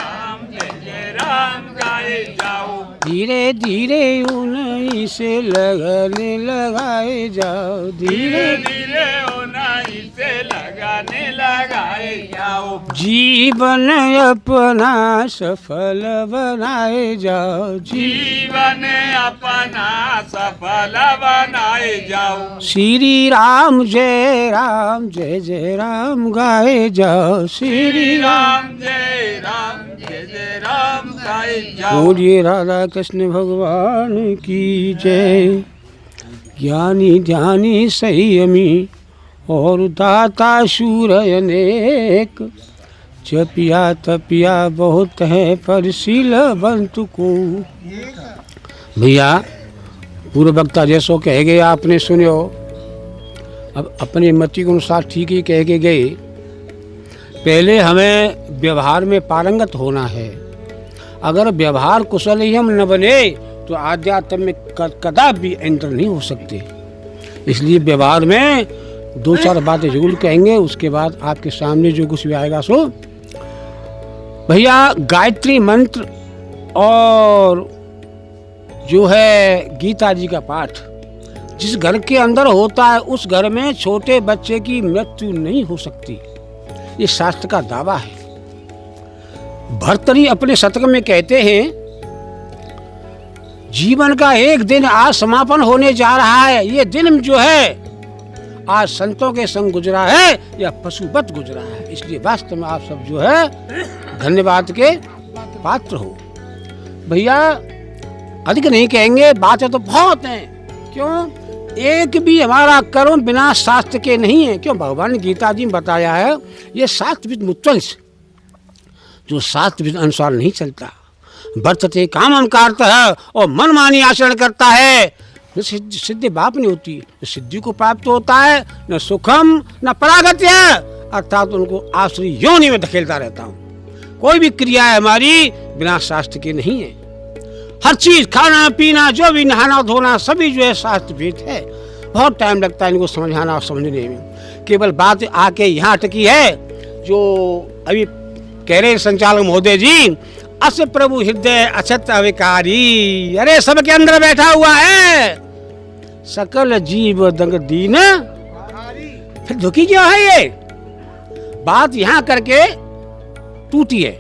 राम गाए जाओ। धीरे धीरे उन्हीं से लगने लगाए जाओ। धीरे धीरे उन्हीं से लगाने लगाए जाओ। जीवन अपना सफल बनाए जाओ। जीवन अपना सफल बनाए जाओ। श्री राम जय राम गाए जाओ। श्री राम जय राम गाए जाओ। बोलिए राधा कृष्ण भगवान की जय। ज्ञानी ध्यानी संयमी और दाता शूर अनेक, जपिया तपिया बहुत है पर शीलवंत को। भैया पूर्व वक्ता जैसो कह गए, आपने सुनो। अब अपने मति के अनुसार ठीक ही कह के गए। पहले हमें व्यवहार में पारंगत होना है। अगर व्यवहार कुशल ही हम न बने तो आध्यात्म में कदापि एंटर नहीं हो सकते। इसलिए व्यवहार में 2-4 बातें जरूर कहेंगे, उसके बाद आपके सामने जो कुछ भी आएगा सो। भैया गायत्री मंत्र और जो है गीता जी का पाठ जिस घर के अंदर होता है उस घर में छोटे बच्चे की मृत्यु नहीं हो सकती, ये शास्त्र का दावा है। भर्तृहरि अपने शतक में कहते हैं, जीवन का एक दिन आज समापन होने जा रहा है। ये दिन जो है आज संतों के संग गुजरा है या पशुवत गुजरा है। इसलिए वास्तव में आप सब जो है धन्यवाद के पात्र हो। भैया अधिक नहीं कहेंगे, बातें तो बहुत हैं। क्यों? एक भी हमारा कर्म बिना शास्त्र के नहीं है। क्यों? भगवान ने गीता जी में बताया है, ये शास्त्रविद मुत्वंश, जो शास्त्रविद अनुसार नहीं चलता, वर्तते कामम कारतः और मनमानी आचरण करता है, सिद्धि बाप नहीं होती। सिद्धि को प्राप्त होता है न सुखम न परागत्य, अर्थात उनको आसुरी योनि में धकेलता रहता हूँ। कोई भी क्रिया है हमारी बिना शास्त्र के नहीं है। हर चीज खाना पीना जो भी नहाना धोना सभी जो है शास्त्र भेद है। बहुत टाइम लगता है इनको समझाना और समझने में। केवल बात आके यहाँ अटकी है जो अभी कह रहे संचालक महोदय जी, अस प्रभु हृदय अछत अविकारी। अरे सबके अंदर बैठा हुआ है, सकल जीव दंग दीन फिर दुखी क्यों है ये? बात यहां करके टूटी है।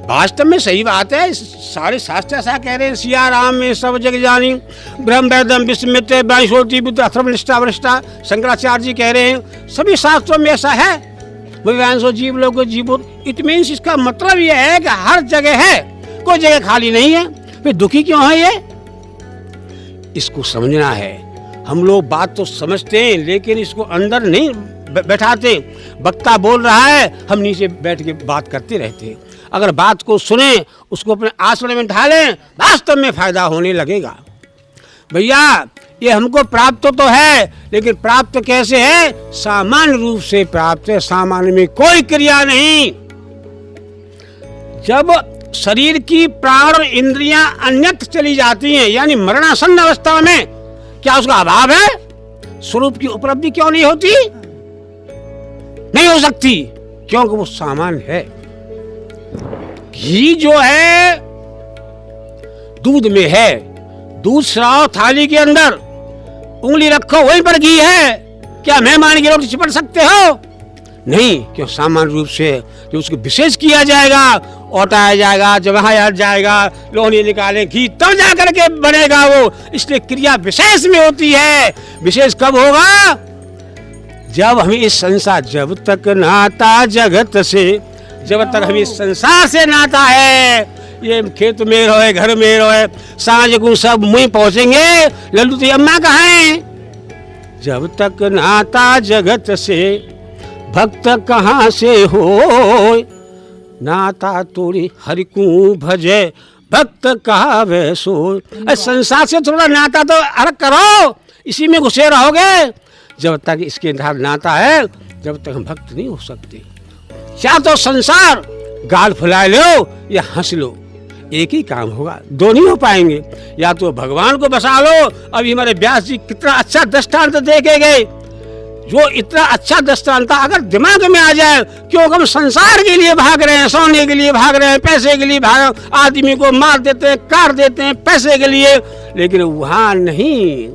वास्तव में सही बात है, सारे शास्त्र ऐसा कह रहे हैं, सिया राम में सब जग जानी, ब्रह्म वेदम विस्मृत बाईसोटी बुद्ध अथर्वनिष्ठा वरिष्ठा, शंकराचार्य जी कह रहे हैं, सभी शास्त्रों में ऐसा है। विवांशो जीव लोग जीवो, इट मीन्स इसका मतलब यह है कि हर जगह है, कोई जगह खाली नहीं है। फिर दुखी क्यों है ये? इसको समझना है। हम लोग बात तो समझते हैं लेकिन इसको अंदर नहीं बैठाते। वक्ता बोल रहा है, हम नीचे बैठ के बात करते रहते हैं। अगर बात को सुने, उसको अपने आचरण में ढालें, वास्तव में फायदा होने लगेगा। भैया ये हमको प्राप्त तो है, लेकिन प्राप्त कैसे है? सामान्य रूप से प्राप्त है, सामान्य में कोई क्रिया नहीं। जब शरीर की प्राण इंद्रियां अन्यत्र चली जाती हैं, यानी मरणासन्न अवस्था में, क्या उसका अभाव है? स्वरूप की उपलब्धि क्यों नहीं होती? नहीं हो सकती, क्योंकि वो सामान्य है। घी जो है दूध में है, दूध सराओ थाली के अंदर, उंगली रखो वहीं पर घी है, क्या मेहमान की रोटी चिपट सकते हो? नहीं, क्यों? सामान्य रूप से जो उसको विशेष किया जाएगा, औटाया जाएगा, जमाया जाएगा, लोहनी निकाले घी, तब जा करके बनेगा वो। इसलिए क्रिया विशेष में होती है। विशेष कब होगा? जब हमें इस संसार, जब तक नाता जगत से, जब तक हमें इस संसार से नाता है, ये खेत में रहे, घर में रहे, सांझ को सब मुँह पहुंचेंगे, लल्लू तो अम्मा कहाँ है? जब तक नाता जगत से, भक्त कहाँ से हो, नाता तोड़ी हरि को भजे, भक्त कहा वे सो। संसार से थोड़ा नाता तो अलग करो, इसी में घुसे रहोगे। जब तक इसके अंदर नाता है, जब तक हम भक्त नहीं हो सकते। या तो संसार गाल फुला लो या हंस लो, एक ही काम होगा, दो नहीं हो पाएंगे। या तो भगवान को बसा लो। अभी हमारे व्यास जी कितना अच्छा दृष्टांत देके गए, जो इतना अच्छा दृष्टांत अगर दिमाग में आ जाए, क्योंकि हम संसार के लिए भाग रहे हैं, सोने के लिए भाग रहे हैं, पैसे के लिए भाग, आदमी को मार देते हैं, काट देते हैं पैसे के लिए, लेकिन वहाँ नहीं,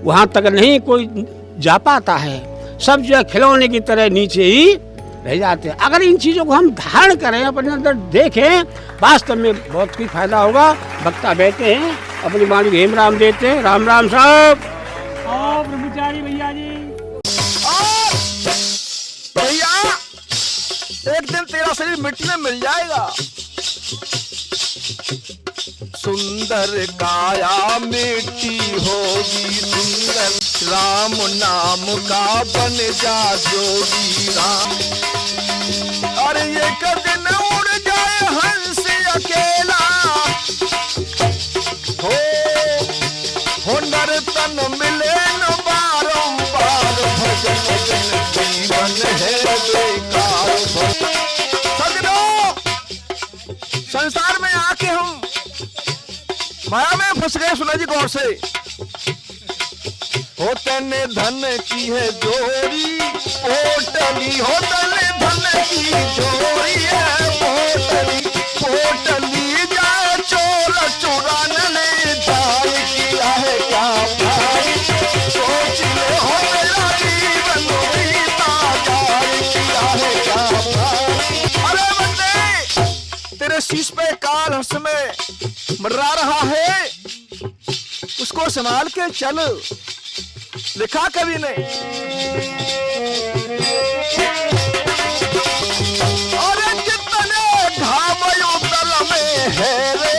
वहाँ तक नहीं कोई जा पाता है। सब जो है खिलौने की तरह नीचे ही रह जाते हैं। अगर इन चीज़ों को हम धारण करें, अपने अंदर देखें, वास्तव में बहुत ही फायदा होगा। वक्ता बैठे हैं, अपनी वाणी को हेम राम देते हैं। राम राम साहब। ब्रह्मचारी भैया जी, भैया एक दिन तेरा शरीर मिट्टी में मिल जाएगा। सुंदर काया मिट्टी होगी, सुंदर राम नाम का बन जा जोगी राम। अरे ये दिन उड़ जाए हंस अकेला, हो नर तन मिले न बारंबार, भजन जीवन है बेकार। सजनों, संसार में आके हम माया में फंस गए। सुना जी गौर से, होते ने धन की है जोड़ी, पोटली होते ने धन की जोड़ी है, पोटली पोटली जाए चोर चुरान ले जाए, किया है क्या भाई सोच ले, हो तेरा जीवन बीता जाए, किया है क्या भाई। अरे बंदे, तेरे शीश पे काल हंस में मर्रा रहा है, उसको संभाल के चल, लिखा कभी नहीं। अरे कितने घाम उतल में है रे,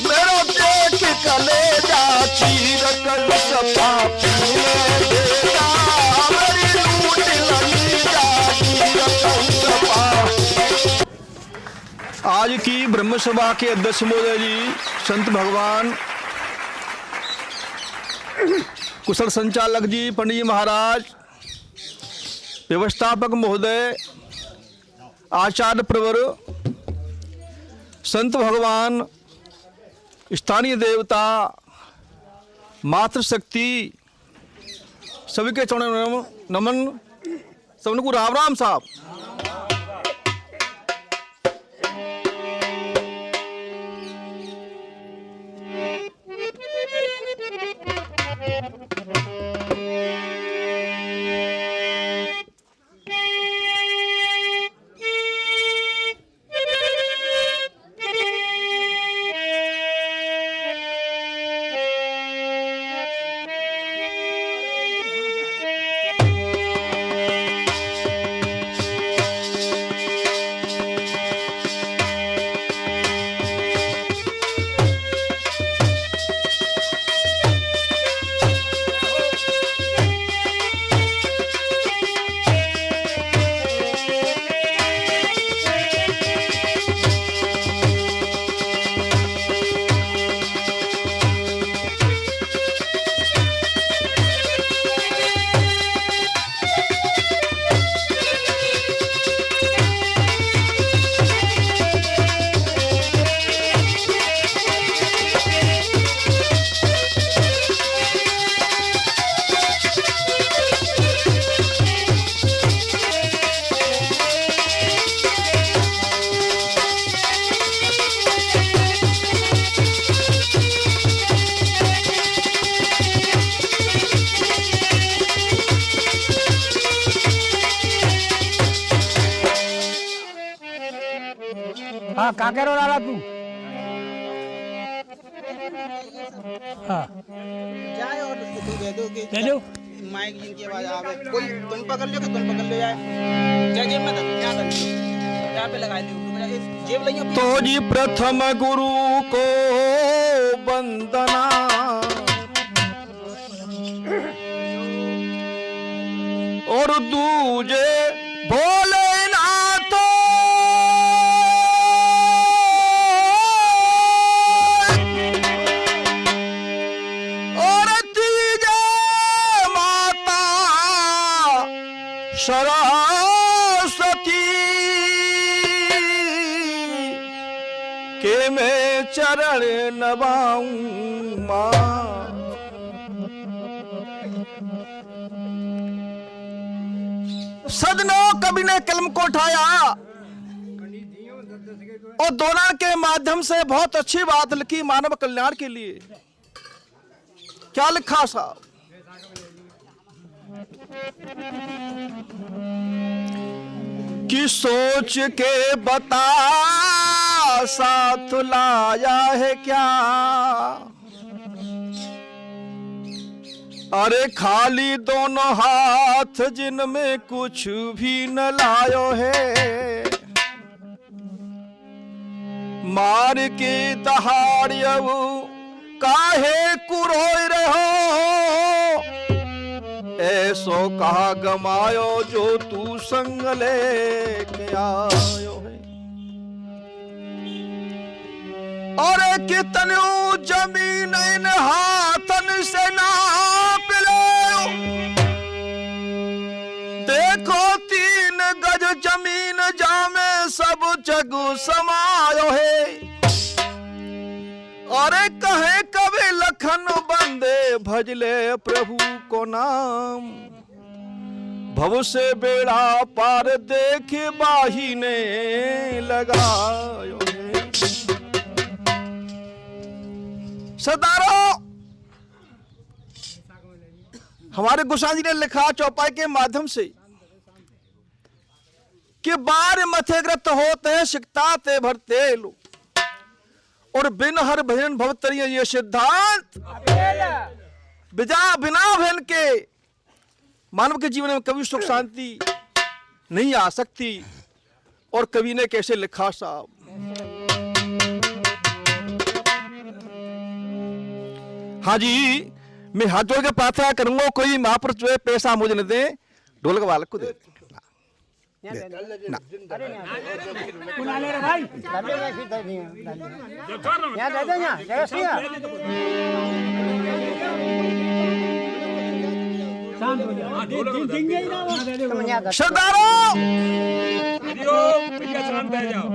मेरो देख कलेजा चीर कर सपा पीने देगा, मेरी लूट लगी जा चीर कर सपा। आज की ब्रह्म सभा के अध्यक्ष महोदय जी, संत भगवान, कुशल संचालक जी, पंडित जी महाराज, व्यवस्थापक महोदय, आचार्य प्रवर, संत भगवान, स्थानीय देवता, मातृशक्ति, सभी के चरणों में नमन। सबको राम राम साहब। हाँ क्या कह रहा लाला तू? हाँ जाए और तू दे दो कि दे दो। माइक जिनकी आवाज आवे कोई तुम पकड़ लो कि तुम पकड़ ले जाए जेब में क्या कर यहाँ पे लगा ली जेब लगी तो जी प्रथम गुरु को वंदना, और दूजे भोलेनाथ, और तीजे माता सरस्वती के मैं चरण नवाऊं माँ। सदनों कवि ने कलम को उठाया और दोनों के माध्यम से बहुत अच्छी बात लिखी मानव कल्याण के लिए। क्या लिखा साहब? कि सोच के बता साथ लाया है क्या, अरे खाली दोनों हाथ जिनमें कुछ भी न लायो है, मार के दहाड़ियऊ काहे कुरोय रहो, ऐसो कहा गमायो जो तू संग लेके आयो है। और कितनु जमीन इन हाथन से नाप लो, देखो 3 गज जमीन जामे सब जग समायो है। अरे कहे कभी लखन बंदे भजले प्रभु को नाम, भव से बेड़ा पार देखे बाही ने लगायो है। सरदारों, हमारे गोसाई जी ने लिखा चौपाई के माध्यम से कि बार मथे ग्रत होते सिकता ते भरते लो, और बिन हर भजन भवतरिय ये सिद्धांत बिना भजन के मानव के जीवन में कभी सुख शांति नहीं आ सकती। और कवि ने कैसे लिखा साहब? हाँ जी, मैं हाथ जोड़ के प्रार्थना करूंगा कोई महापुरुष जो है पैसा मुझे न दे, ढोलक बालक को दे ना। कुना ले रे भाई यहाँ दे दे यहाँ जगह से शांत हो जा देंगे ही ना वो। सरदारों, शांत रह जाओ।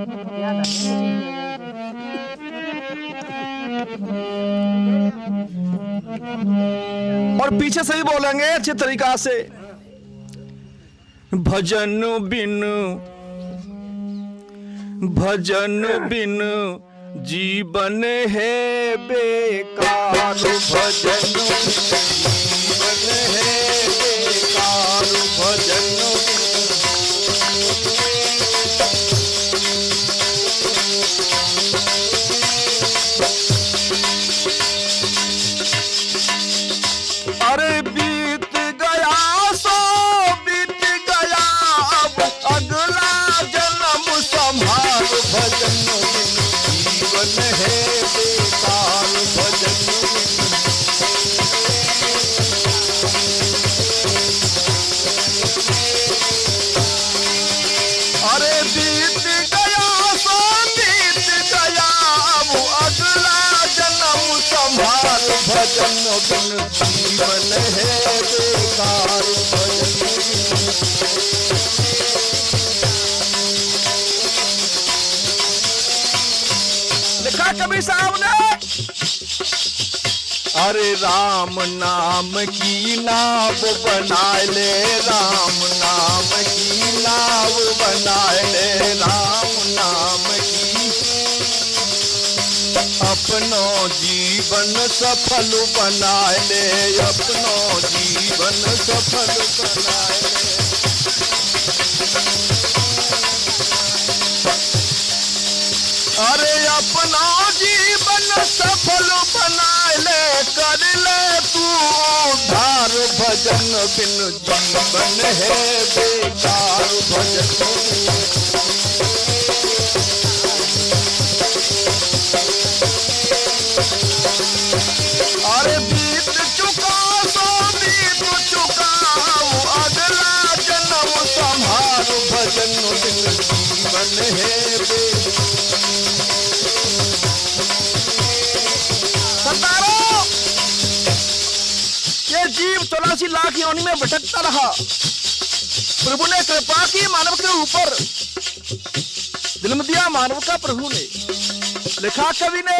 और पीछे से ही बोलेंगे अच्छे तरीका से। भजन बिन जीवन है बेकार, भजन जीवन है बेकार, भजन अरे बीत गया सो बीत गया, अब अगला जन्म संभाल, भजन जीवन है बेकार, भजन अरे बीत गया सो बीत गया, अब अगला जन्म संभाल, भजन बिन जीवन है बेकार, भजन लिखा कभी साहब ने। अरे राम नाम की नाव बना ले, राम नाम की नाव बना ले, राम नाम की अपनो जीवन सफल बना ले, अपनो जीवन सफल बना ले। सफल बना ले, कर ले तू उद्धार। भजन बिन जीवन है बेकार, भजन अरे बीत चुका सो बीत चुका, अगला जन्म संभार। भजन बिन जीवन है सतारो। ये जीव 84 लाख योनि में भटकता रहा, प्रभु ने कृपा की मानव के ऊपर, जन्म दिया मानव का प्रभु ने। लिखा कवि ने,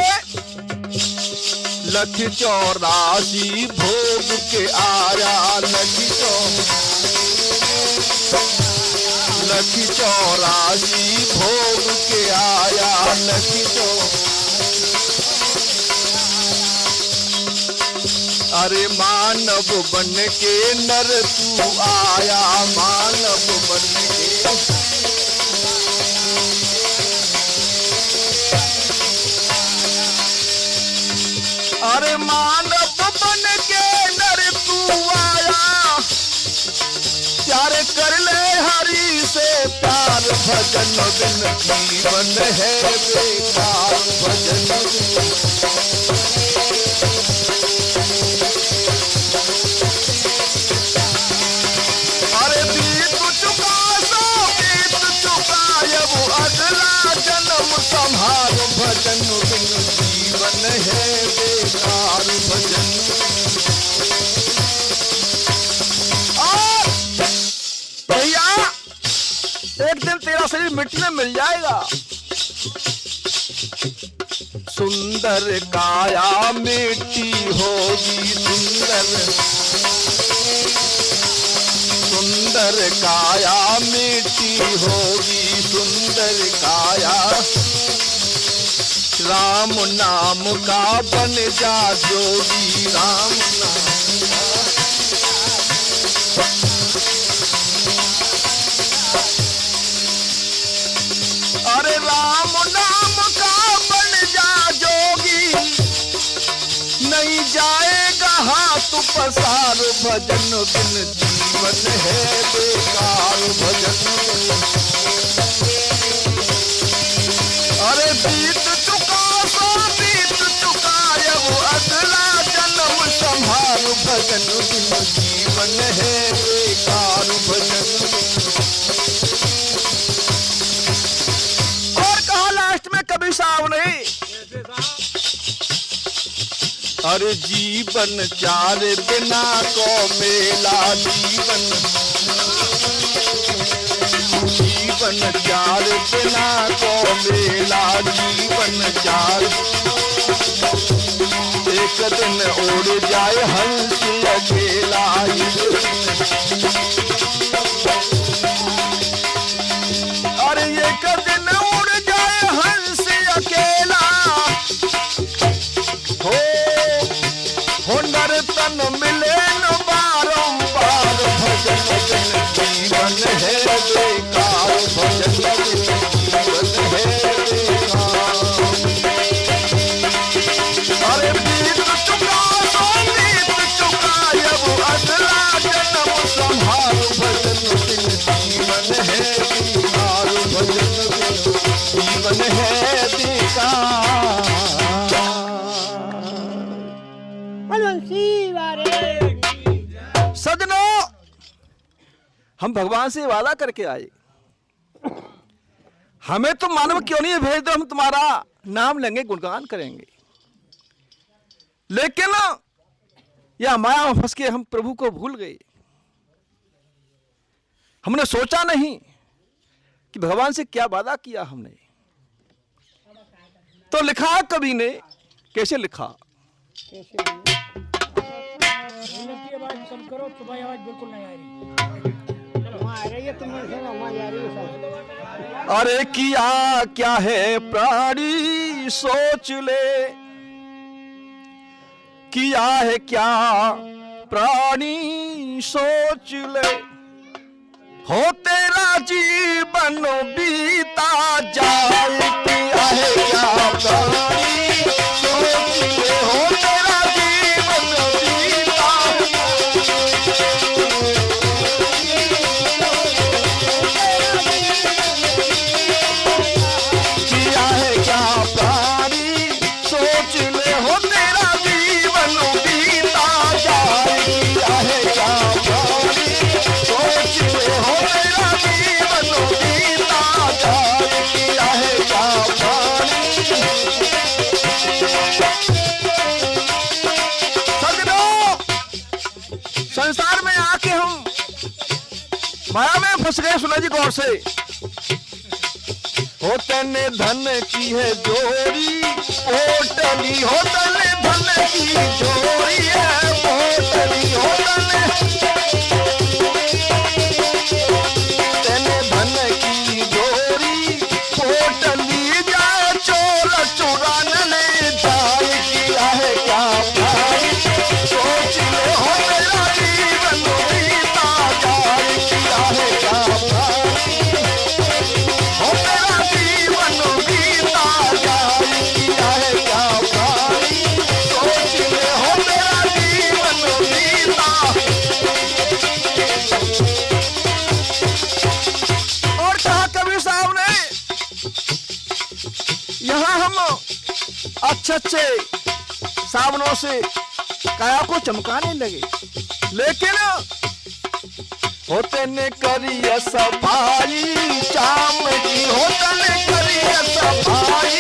लख 84 भोग के आया, लख 84 भोग के आया, अरे मानव बन के नर तू आया, मानव बन के। अरे मानव बन के नर तू आया, प्यार कर ले हरि से प्यार। भजन बिन जीवन है बेकार, भजन अरे बीत चुका सो बीत चुका, अब अगला जन्म संभार। भजन बिन जीवन है बेकार, भजन। और भैया एक दिन तेरा शरीर मिट्टी में मिल जाएगा। सुंदर काया मिट्टी होगी, सुंदर काया मिट्टी होगी, सुंदर काया। राम नाम का बन जा जोगी, राम नाम अरे राम नाम का बन जा जोगी, नहीं जाएगा हाथ पसार। भजन बिन जीवन है बेकार, भजन। अरे बीत चुका सो बीत चुका, अब अगला जन्म संभार। भजन बिन जीवन है बेकार, भजन। और कहा लास्ट में कभी साहब ने, अरे जीवन चार बिना को मेला, जीवन चार बिना को मेला, जीवन चार। एक दिन उड़ जाए हंस अकेला, अरे एक दिन उड़ जाए हंस अकेला। हो नर तन मिले न बारंबार। भजन जीवन है बेकार, भजन जीवन है बेकार। अरे बीत चुका सो बीत चुका, अब अगला जन्म संभार। भजन जीवन है बेकार, भजन जीवन है बेकार। सजनों, हम भगवान से वादा करके आए, हमें तो मानव क्यों नहीं भेज दो, हम तुम्हारा नाम लेंगे, गुणगान करेंगे। लेकिन यह माया में फंस के हम प्रभु को भूल गए। हमने सोचा नहीं कि भगवान से क्या वादा किया हमने। तो लिखा कवि ने, कैसे लिखा? आवाज कम करो, तुम्हारी आवाज बिल्कुल नहीं आ रही है। अरे किया क्या है प्राणी सोच ले, किया है क्या प्राणी सोच ले। हो तेरा जीवन बीता जाए, किया है क्या प्राणी सोच के हम माया में फंस गए। सुना जी गौर से। हो तने धन की है जोड़ी पोटली, हो तने धन की जोड़ी है पोटली, हो तने धन की जोड़ी पोटली, जा चोर चुराने ले जाए, किया है क्या भाई सोच ले, हो मेरा जीवन बीता जाए, किया है क्या भाई हो मेरा जीवन बीता जाए, किया है क्या भाई सोच ले, हो मेरा जीवन बीता। और कहा कबीर साहब ने, यहाँ हम अच्छे सावनों से काया को चमकाने लगे, लेकिन होते ने करी सफाई शाम की, होते ने करी सफाई,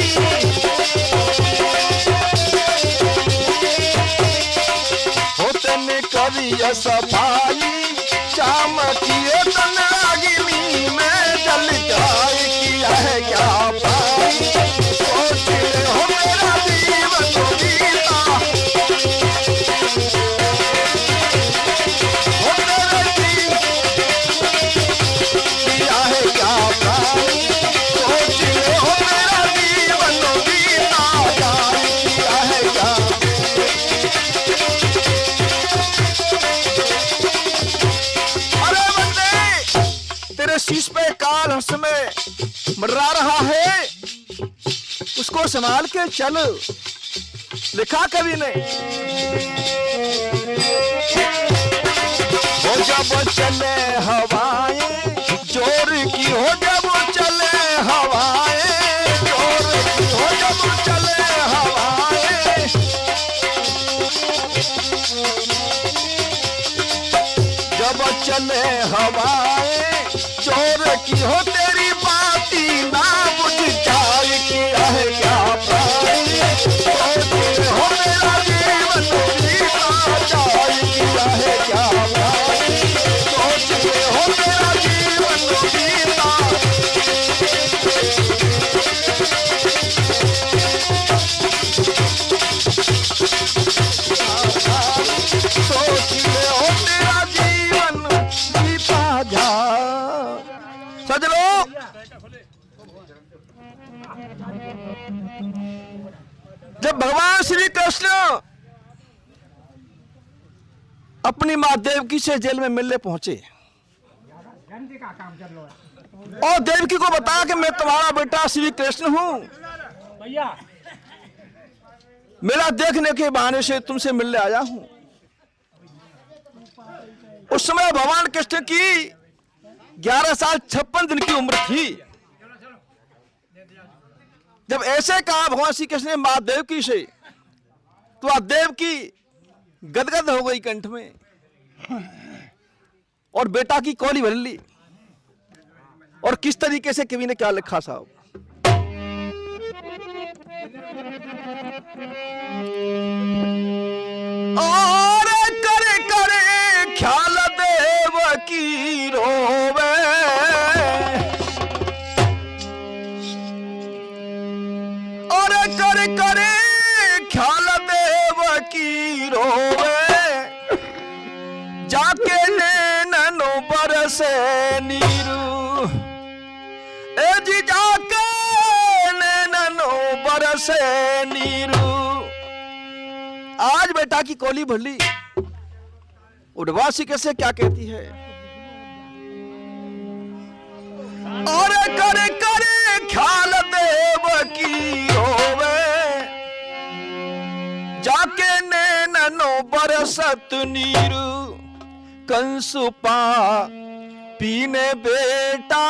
होते ने करी सफाई शाम की, तन अग्नि में जल जाए, किया है क्या भाई सोच ले, हो मेरा जीवन बीता, हो मेरा किया है क्या भाई सोच ले, हो मेरा जीवन बीता जाए, किया है क्या। अरे बंदे तेरे शीश पे काल हंस में मर्रा रहा है, उसको संभाल के चल। लिखा कवि ने, हो जब चले हवाएं जोर की, हो जब चले हवाएं जोर की, हो जब चले हवाएं, जब चले हवाएं जोर की, हो तेरी बाती ना बुझ जाए, किया है क्या भाई सोच ले, हो मेरा जीवन बीता जाए, किया है क्या भाई सोच ले, हो मेरा जीवन बीता। सोच ले, हो तेरा जीवन बीता जा। सजलो जब भगवान श्री कृष्ण अपनी मां देवकी से जेल में मिलने पहुंचे और देवकी को बताया कि मैं तुम्हारा बेटा श्री कृष्ण हूं, भैया मेरा देखने के बहाने से तुमसे मिलने आया हूं। उस समय भगवान कृष्ण की 11 साल 56 दिन की उम्र थी। जब ऐसे कहा भगवान श्री कृष्ण ने मां देवकी से, तो आ देवकी गदगद हो गई कंठ में और बेटा की कौली भर ली। और किस तरीके से कवि ने क्या लिखा साहब, और करे करे ख्याल देव की रोवे, और करे करे ख्याल देव की रोवे, जाके नैनो बरसे नीरू, ए जी जाके नैनो बरसे नीरू। आज बेटा की कोली भरली, उर्वशी कैसे क्या कहती है, और करे करे ख्याल देव की होवे, जाके नैनो बरसत नीरू, कंसुपा पीने बेटा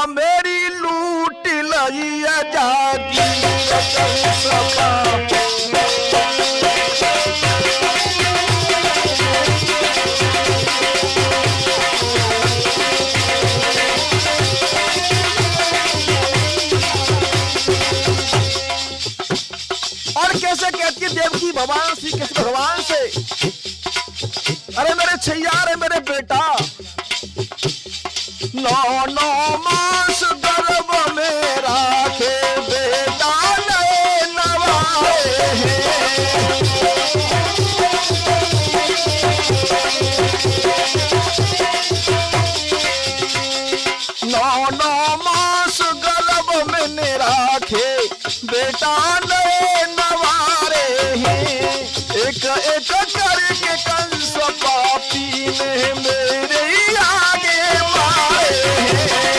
मेरी लूट लई जागी, कंसुपा कैसे कहती है देवकी भगवान श्री कृष्ण भगवान से, अरे मेरे छैया, अरे मेरे अरे बेटा 9 मास गर्भ में राखे बेटा नए नवाए हैं। 9 मास गर्भ में राखे बेटा नए नवारे हैं। एक एक करके कंस पापी ने मेरे आगे मारे हैं।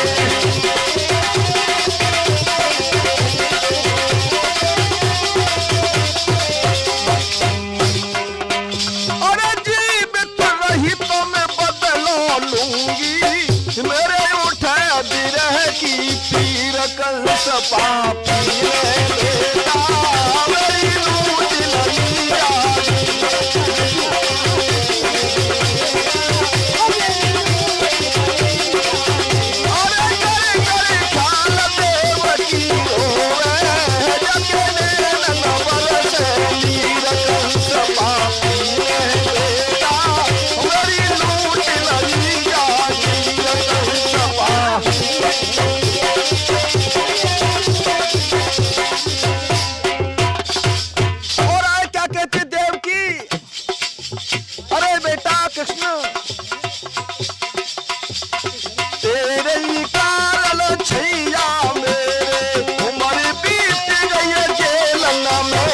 अरे जीवित रही तो मैं बदला लूंगी मेरे उठे बिरह की पीर कंस पापी ने बेटा मेरी लूट लिया। अरे करे करे ख्याल देव की होवे जगे नैन नवर से पीर कंस पापी ने बेटा मेरी लूट लिया। कंस पापी और आए क्या कहते देव की, अरे बेटा कृष्ण तेरे ही कारण छैया मेरे उम्र बीत गई जेलन में।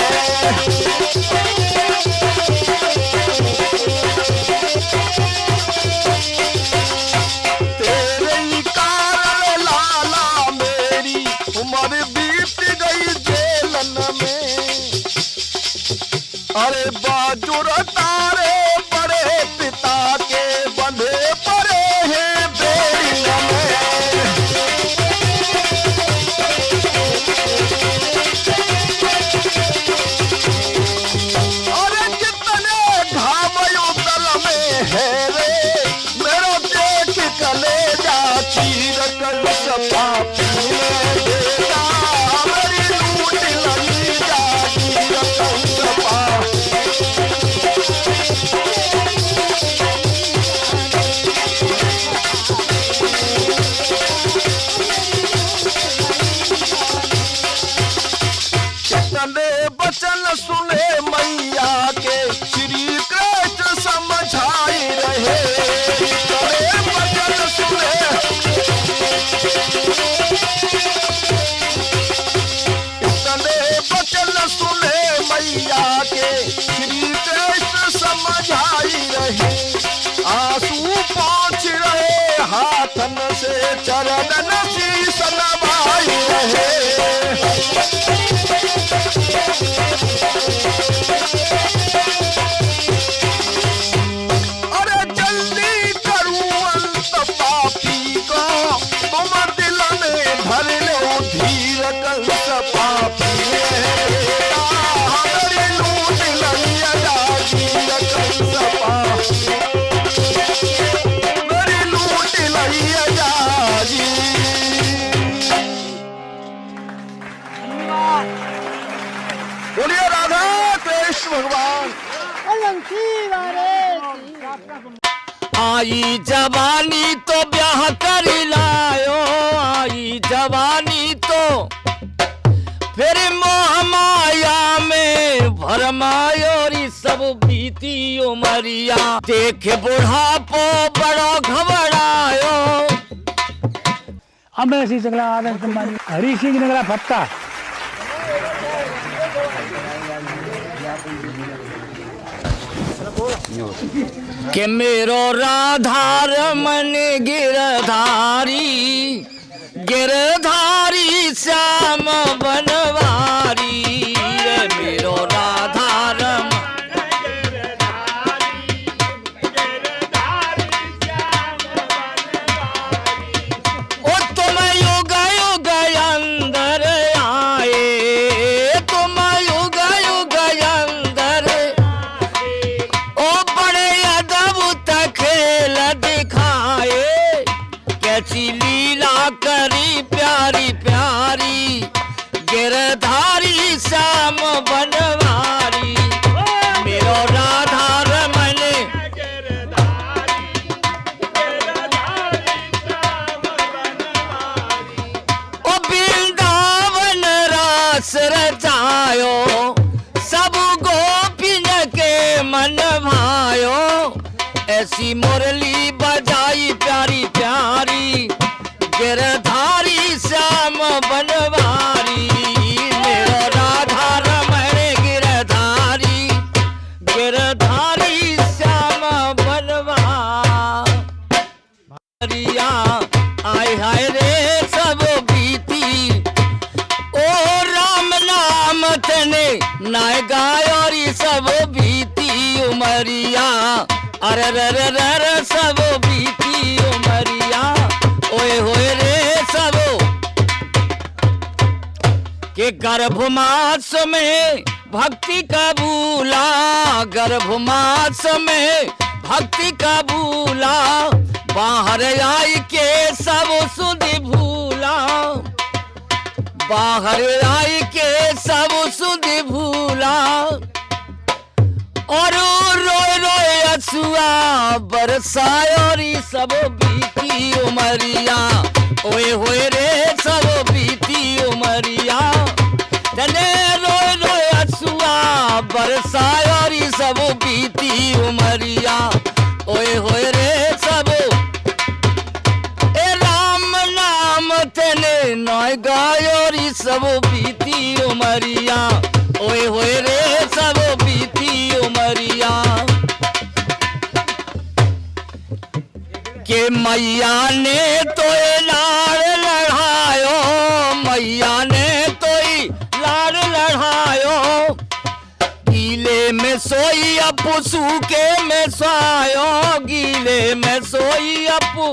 तेरे ही कारण लाला मेरी उम्र बीत गई जेलन में। अरे बाजुर तारे बड़े पिता के बंधे पड़े हैं बेड़िन में। अरे कितने घाम युगल में है रे मेरो देख कलेजा चीर कंस पापी ने बेटा मेरी लूट लगी जा चीर कंस पापी। कितने बचन सुने मैया के श्री कृष्ण समझाई रहे। कितने बचन सुने कितने बचन सुने मैया के श्री कृष्ण समझाई रहे। आंसू पोंछ रहे हाथन से चरणन शीश नवाई रहे। अरे जल्दी करूं अंत पापी को तुम दिल में भर लो धीर कंस पापी ने मेरी लूट लिया धीर कंस पापी मेरी लूट लिया जी। बोलिए राधा कृष्ण भगवान। आई जवानी तो ब्याह कर लायो, आई जवानी तो फिर मोह माया में भरमायो री सब बीती उमरिया। देख बुढ़ापो बड़ो घबरायो। अब ऐसी जंगला आदम तुम्हारी हरी सिंह जंगला फत्ता के मेरो राधार मन गिरधारी, गिरधारी श्याम बनवारी। रे मेरो राधार ओ तुम युग युग अंदर आए, तुम युग युग अंदर ओ बड़े अद्भुत खेल दिखाए। कैसी लीला करी प्यारी प्यारी, गिरधारी श्याम बनवारी। मेरो राधा रमन ऐसी मुरली बजाई प्यारी प्यारी, गिरधारी श्याम बनवारी, मेरा राधा रमण गिरधारी, गिरधारी श्याम बनवारी। आय हाय रे सब बीती, ओ राम नाम तने नाय गायोरी सब बीती उमरिया, अरे रे रे रे रे सब बीती उमरिया, ओए होए रे सब के गर्भ मास में भक्ति का भूला, गर्भ मास में भक्ति का भूला, बाहर आई के सब सुध भूला, बाहर आई के सब सुध भूला, और रोए रोए अछुआ बरसायोरी सब बीती उमरिया, ओए होए रे सब बीती उमरिया, तने रोए रोए अछुआ बरसायोरी सब बीती उमरिया, ओए होए रे सब ए राम नाम तने नय गायोरी सब बीती उमरिया, ओए होए रे सब बीती उमरिया। के मैया ने तो लाड़ लढ़ायो, मैया ने तो लाड़ लढ़ायो, गीले में सोई अपू सूखे में सोयो, गीले में सोई अपू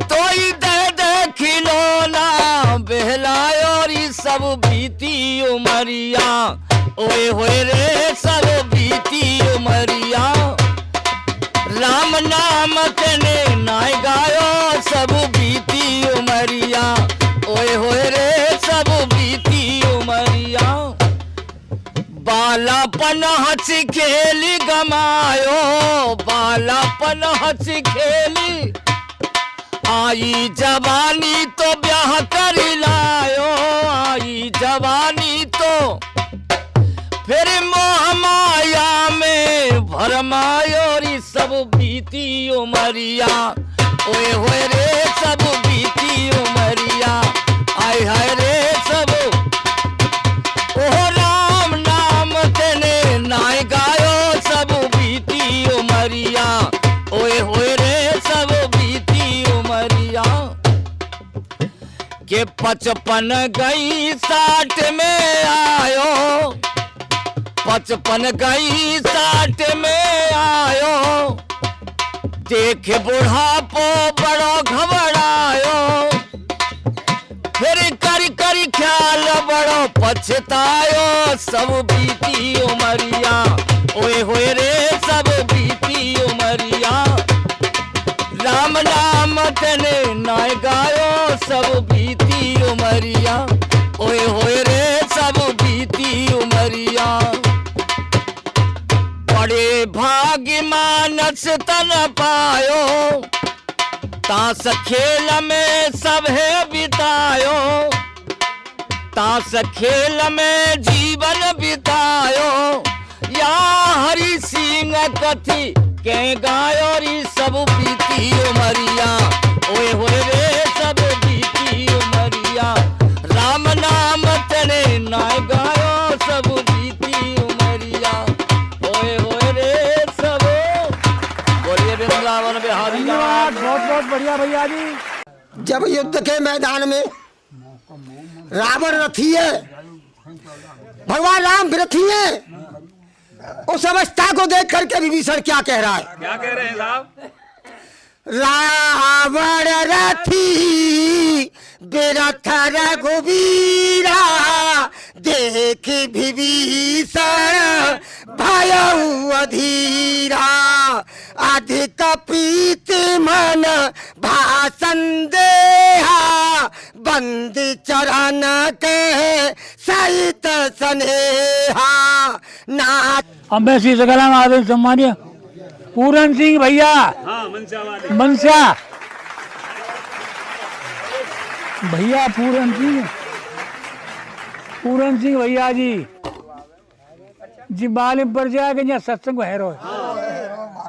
तोई दे दे खिलौना बहलायोरी सब बीती उमरिया, ओए होए रे सब बीती उमरिया, राम नाम तने नाय गायो सब बीती उमरिया, ओए होए रे सब बीती उमरिया। बालापन हंसी खेली गमायो, बालापन हंसी खेली, आई जवानी तो ब्याह कर लायो, आई जवानी तो फिर मोह माया में भरमायोरी सब बीती उमरिया, ओए होए रे सब बीती उमरिया, आय हाय रे सब ओह राम नाम तने नाय गायो सब बीती उमरिया, ओए होए रे सब बीती उमरिया। के 55 गई 60 में आयो, 55 गई 60 में आयो, देख बुढ़ापो बड़ो घबरायो, फिर कर कर ख्याल बड़ो पछतायो सब बीती उमरिया, ओए होए रे सब बीती उमरिया, राम नाम तने नाय गायो सब बीती उमरिया, ओए होए रे सब बीती उमरिया। बड़े भाग्य मानस तन पायो, तास खेल में सब है बितायो, तास खेल में जीवन बितायो, या हरि सिंह कथी के गायोरी सब बीती उमरिया, ओए होए रे सब बीती उमरिया, राम नाम तने नाय गायो सब बीती उमरिया, ओए होए रे सब। बोलिए वृंदावन बिहारी धन्यवाद, बहुत बहुत बढ़िया भैया जी। जब युद्ध के मैदान में रावण रथी है, भगवान राम रथी है, उस अवस्था को देख करके विभीषण क्या कह रहा है? क्या कह रहे हैं साहब? रावण रथी बिरथ रघुवीरा, देख विभीषण भयउ अधीरा, अधिक प्रीति मन भाषण देहा, बंद चरण के सहित स्नेहा ना। अम्बे श्री सकला महादेव सम्मान्य पूरन सिंह भैया, हाँ, मनसा वाले मनसा भैया, पूरन सिंह भैया जी जी बालिम पर जाके यहाँ सत्संग है रो।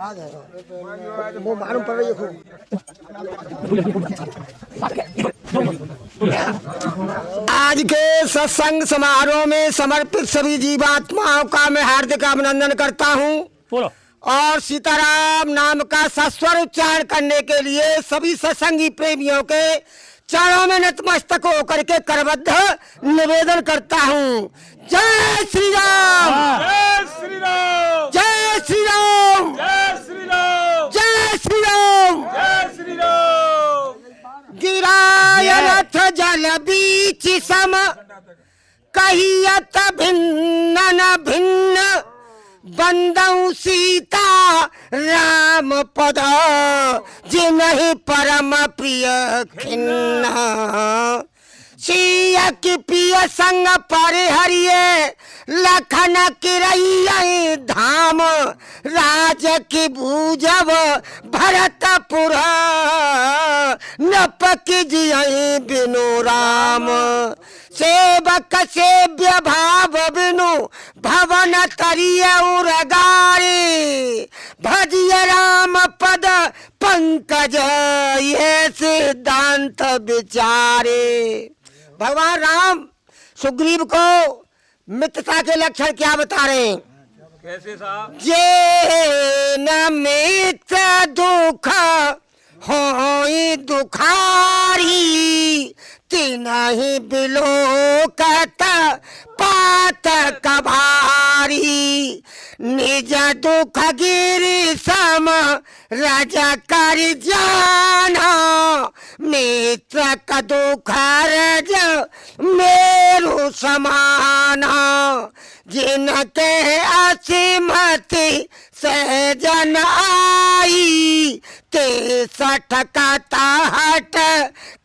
वो मालूम पड़ रही है खूब। आज के सत्संग समारोह में समर्पित सभी जीवात्माओं का मैं हार्दिक अभिनंदन करता हूँ और सीताराम नाम का सस्वर उच्चारण करने के लिए सभी सत्संगी प्रेमियों के चरणों में नतमस्तक होकर के करबद्ध निवेदन करता हूँ। जय श्री राम, जय श्री राम, जय श्री राम, जय श्री राम, जय श्री राम, जय श्री राम। गिराय रथ जल बीच सम कहियत भिन्न न भिन्न बंदौ सीता राम पद जिन्हि परम प्रिय खिन्न सिय की प्रिय संग परिहरिये लखन किरैया धाम राज की भूजब भरतपुर नपक जिय बिनु राम सेवक सेव्य भाव बिनु भवन तरिय उरगारी भजिय राम पद पंकज ये सिद्धांत विचारे। भगवान राम सुग्रीव को मित्रता के लक्षण क्या बता रहे हैं? कैसे साहब? जे न मित्र दुख होई दुखारी तिनहि बिलोकत पात कभारी निज दुख गिरि सम रज कर जाना मित्र का दुख रज मेरु समाना जिनके असीमति सहजन आई ते सठकता हट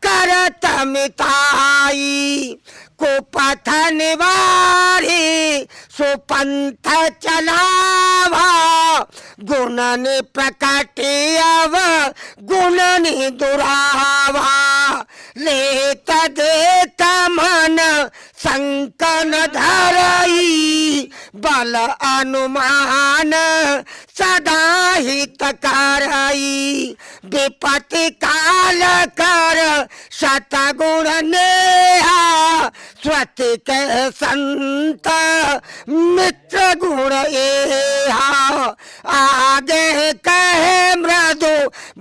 करत मिताई को पथ निवारी सुपंथ चलावा गुण ने प्रकटियव गुण ने दुरावा लेत देत मन संकन धरई बल अनुमान सदा हित करई विपत्ति काल कर शतगुण नेहा स्वति के संत मित्र गुण एहा आगे कहे मृदु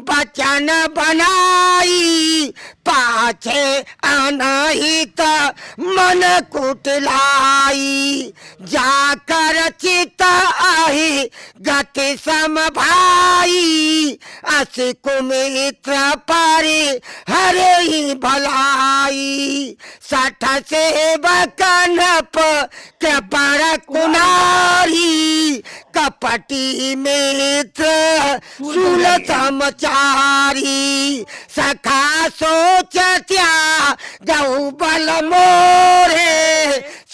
बचन बनाई पाछे अनहित मन कुटलाई जाकर चित आही गति सम भाई अस कुमित्र पारी हरे ही भलाई सठ सेवक नप कृपण कुनारी कपटी मित्र सुल समाचारी सखा सोच त्या गौ बल मोरे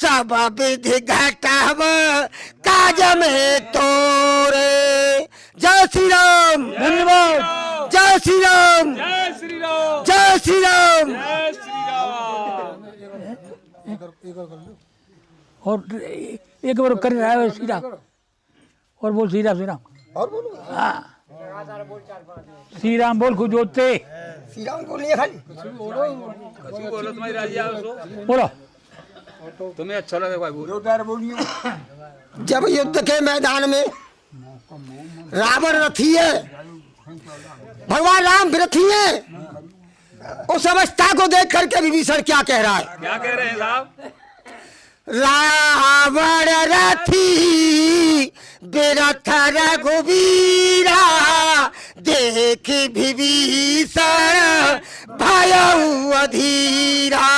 सब विधि घटव काज में तोरे। जय श्री राम, धन्यवाद। जय श्री राम, जय श्री राम, जय श्री राम। जय श्री राम। और एक बार कर रहा है श्री राम और बोल श्री राम, श्री राम और बोलो हाँ श्री राम बोल खुद जोते श्री राम बोलिए खाली बोलो तुम्हारी राजी आओ सो। बोलो तुम्हें अच्छा लगे भाई बोलो। जब युद्ध के मैदान में रावण रथी है, भगवान राम रथी है, उस अवस्था को देख करके विभीषण क्या कह रहा है? क्या कह रहे हैं साहब? रावण रथी बिरथ रघुवीरा देख विभीषण भयउ अधीरा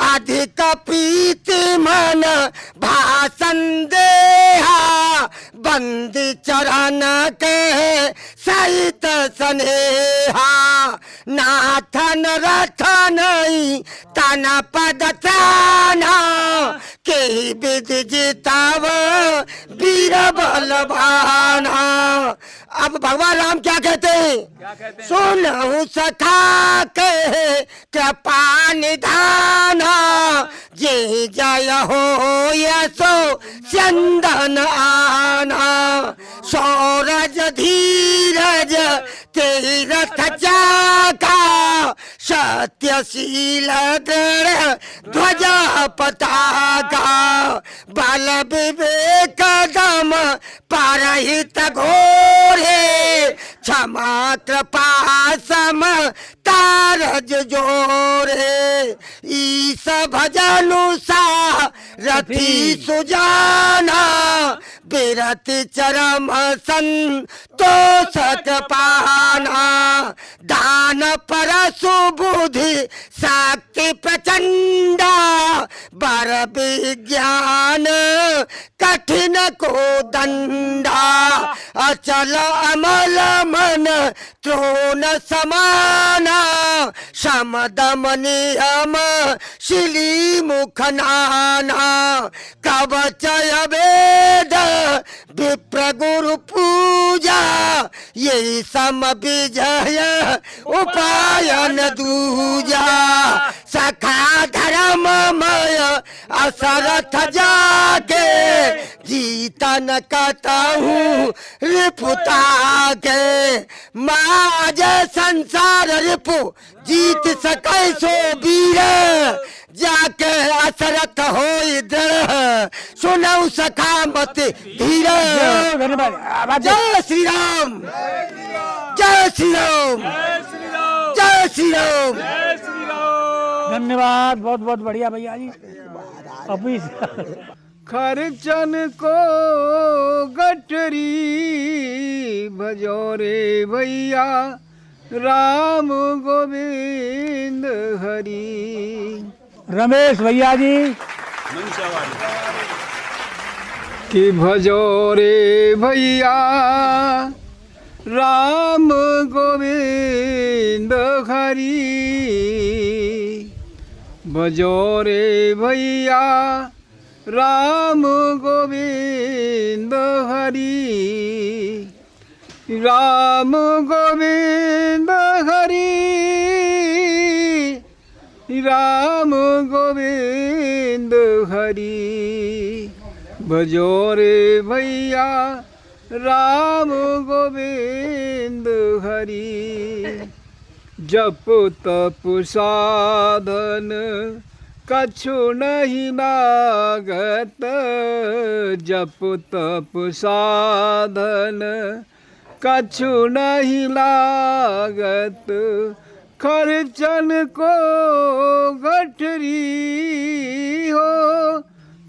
अधिक प्रीति मन भाषण देहा बंदी चरण के सहित स्नेहा नाथन रथन तन पद त्राना के विधि जिताव वीर बलवाना। अब भगवान राम क्या कहते हैं? सुनहु सखा के कृपा निधाना जे जय हो यशो चंदन आना सौरज धीरज तीरथ चाका सत्यशील दृढ़ ध्वजा पताका बल विवेक दम परहित घोरे क्षमा कृपा सम तारज जोरे ईस भजनु रथी सुजाना बिरति चरम संतोष कृपाना दान परसु बुद्धि शक्ति प्रचंडा बर विज्ञान कठिन को दंडा अचल अमल मन त्रोण समाना समदम नियम शिली मुख नाना कवच वेद विप्र गुरु पूजा यही सम विजय उपायन दूजा सखा धर्ममय असरथ जाके जीतन कतहूँ रिपुता के माज संसार रिपु जीत सकै सो वीर जाके असरथ हो दृढ़ सुनऊ सखा मत धीर। जय श्री राम जय श्री राम जय श्री राम। धन्यवाद, बहुत बहुत बढ़िया भैया जी। अभी खर्चन को गठरी भजोरे भैया राम गोविंद हरि। रमेश भैया जी कि भजोरे भैया राम गोविंद हरि भजोरे भैया राम गोविंद हरि राम गोविंद हरि राम गोविंद हरि भजोरे भैया राम गोविंद हरि। जप तप साधन कछु नहीं लागत जप तप साधन कछु नहीं लागत खर्चन को गठरी हो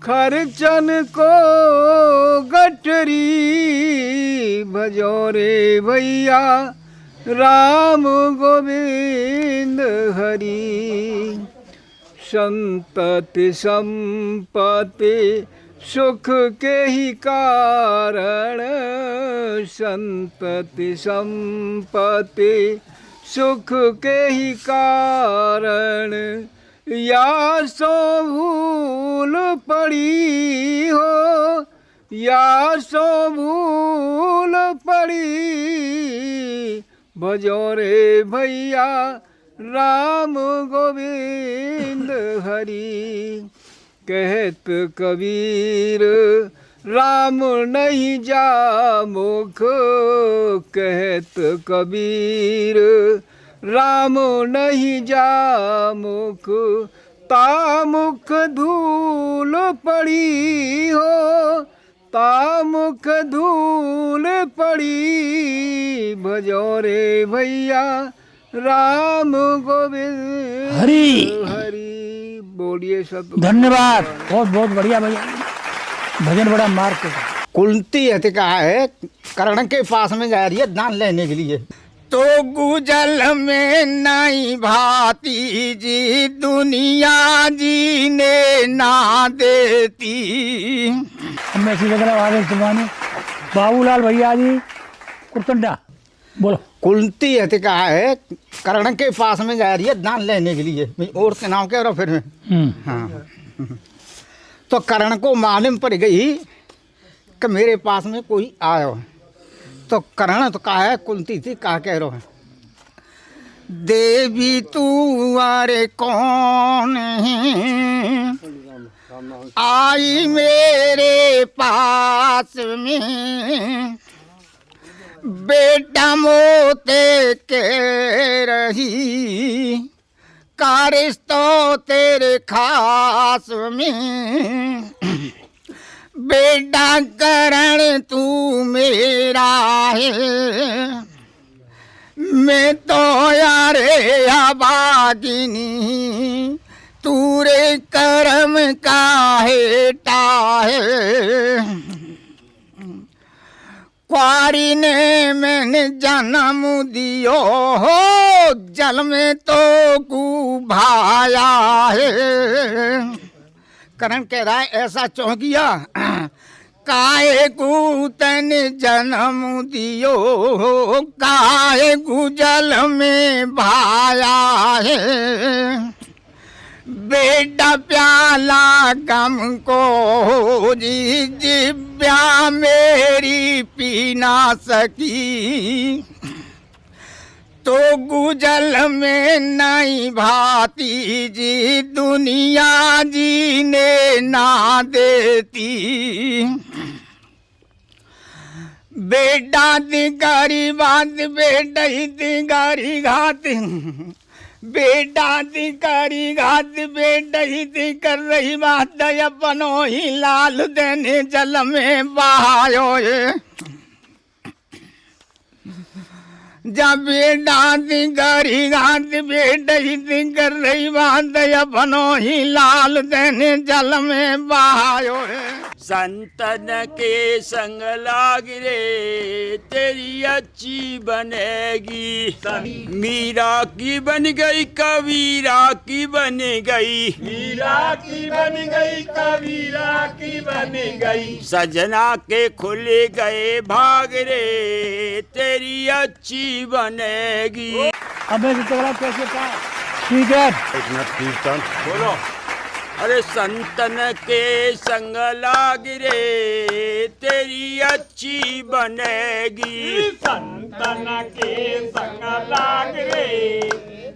खर्चन को गठरी भजोरे भैया राम गोविंद हरि। संतति संपत्ति सुख के ही कारण संतति संपत्ति सुख के ही कारण या सो भूल पड़ी हो या सो भूल पड़ी भजोरे भैया राम गोविंद हरि। कहत कबीर राम नहीं जा मुख कहत कबीर राम नहीं जा मुख ता मुख धूल पड़ी हो ता मुख धूल पड़ी भजोरे भैया राम गोविंद हरि हरि। बोलिए सब। धन्यवाद, बहुत बहुत बढ़िया भैया, भजन बड़ा मार्ग का। कुंती हति कहा है कर्ण के पास में जा रही है दान लेने के लिए। तो गुजल में नहीं भाती जी दुनिया जीने ना देती। हम ऐसी जगह आगे जुबानी बाबूलाल भैया जी कुरतंडा बोलो। कुंती हति कहा है कर्ण के पास में जा रही है दान लेने के लिए। और के नाम कह रहा फिर मैं हाँ। तो कर्ण को मालूम पड़ गई कि मेरे पास में कोई आया तो कर्ण तो कहा है कुंती थी कहा कह रहा है देवी तू अरे कौन है आई मेरे पास में बेटा मोते के रही कारिस्तो तेरे खास में, बेटा करण तू मेरा है, मैं तो यारे अबागिनी तूरे करम का हेटा है। क्वारी ने मैंने जन्म दियो हो, जल में तो कुभाया है। करण कह रहा है ऐसा चौंकिया काहे को तन जन्म दियो, काहे को जल में भाया है। बेटा प्याला गम को जी जिब्या मेरी पी ना सकी, तो गुजल में नहीं भाती जी दुनिया जीने ना देती। बेटा दिगारी बात बेटा ही दिगारी घात, बेटा दिगारी घात बेटा ही कर रही बात, अपनो ही लाल देने जल में बहायो है। जब बेटा दिगारी घात बेटा ही कर रही बात, अपनो ही लाल देने जल में बहायो है। संतन के संग लाग रे तेरी अच्छी बनेगी, मीरा की बन गई कबीरा की बन गई, मीरा की बन गई कबीरा की बन गई, सजना के खुले गए भाग रे तेरी अच्छी बनेगी। अब मैं कैसे था ठीक है कीर्तन बोलो। अरे संतन के संग लाग रे तेरी अच्छी बनेगी, संतन के संग लाग रे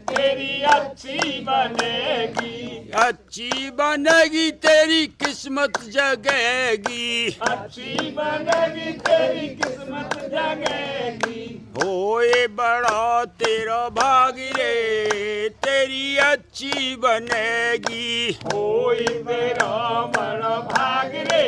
तेरी अच्छी बनेगी, अच्छी बनेगी तेरी किस्मत जगेगी, अच्छी बनेगी तेरी किस्मत जगेगी। होए बड़ा तेरा भाग रे तेरी अच्छी बनेगी, होए तेरा बड़ा भाग रे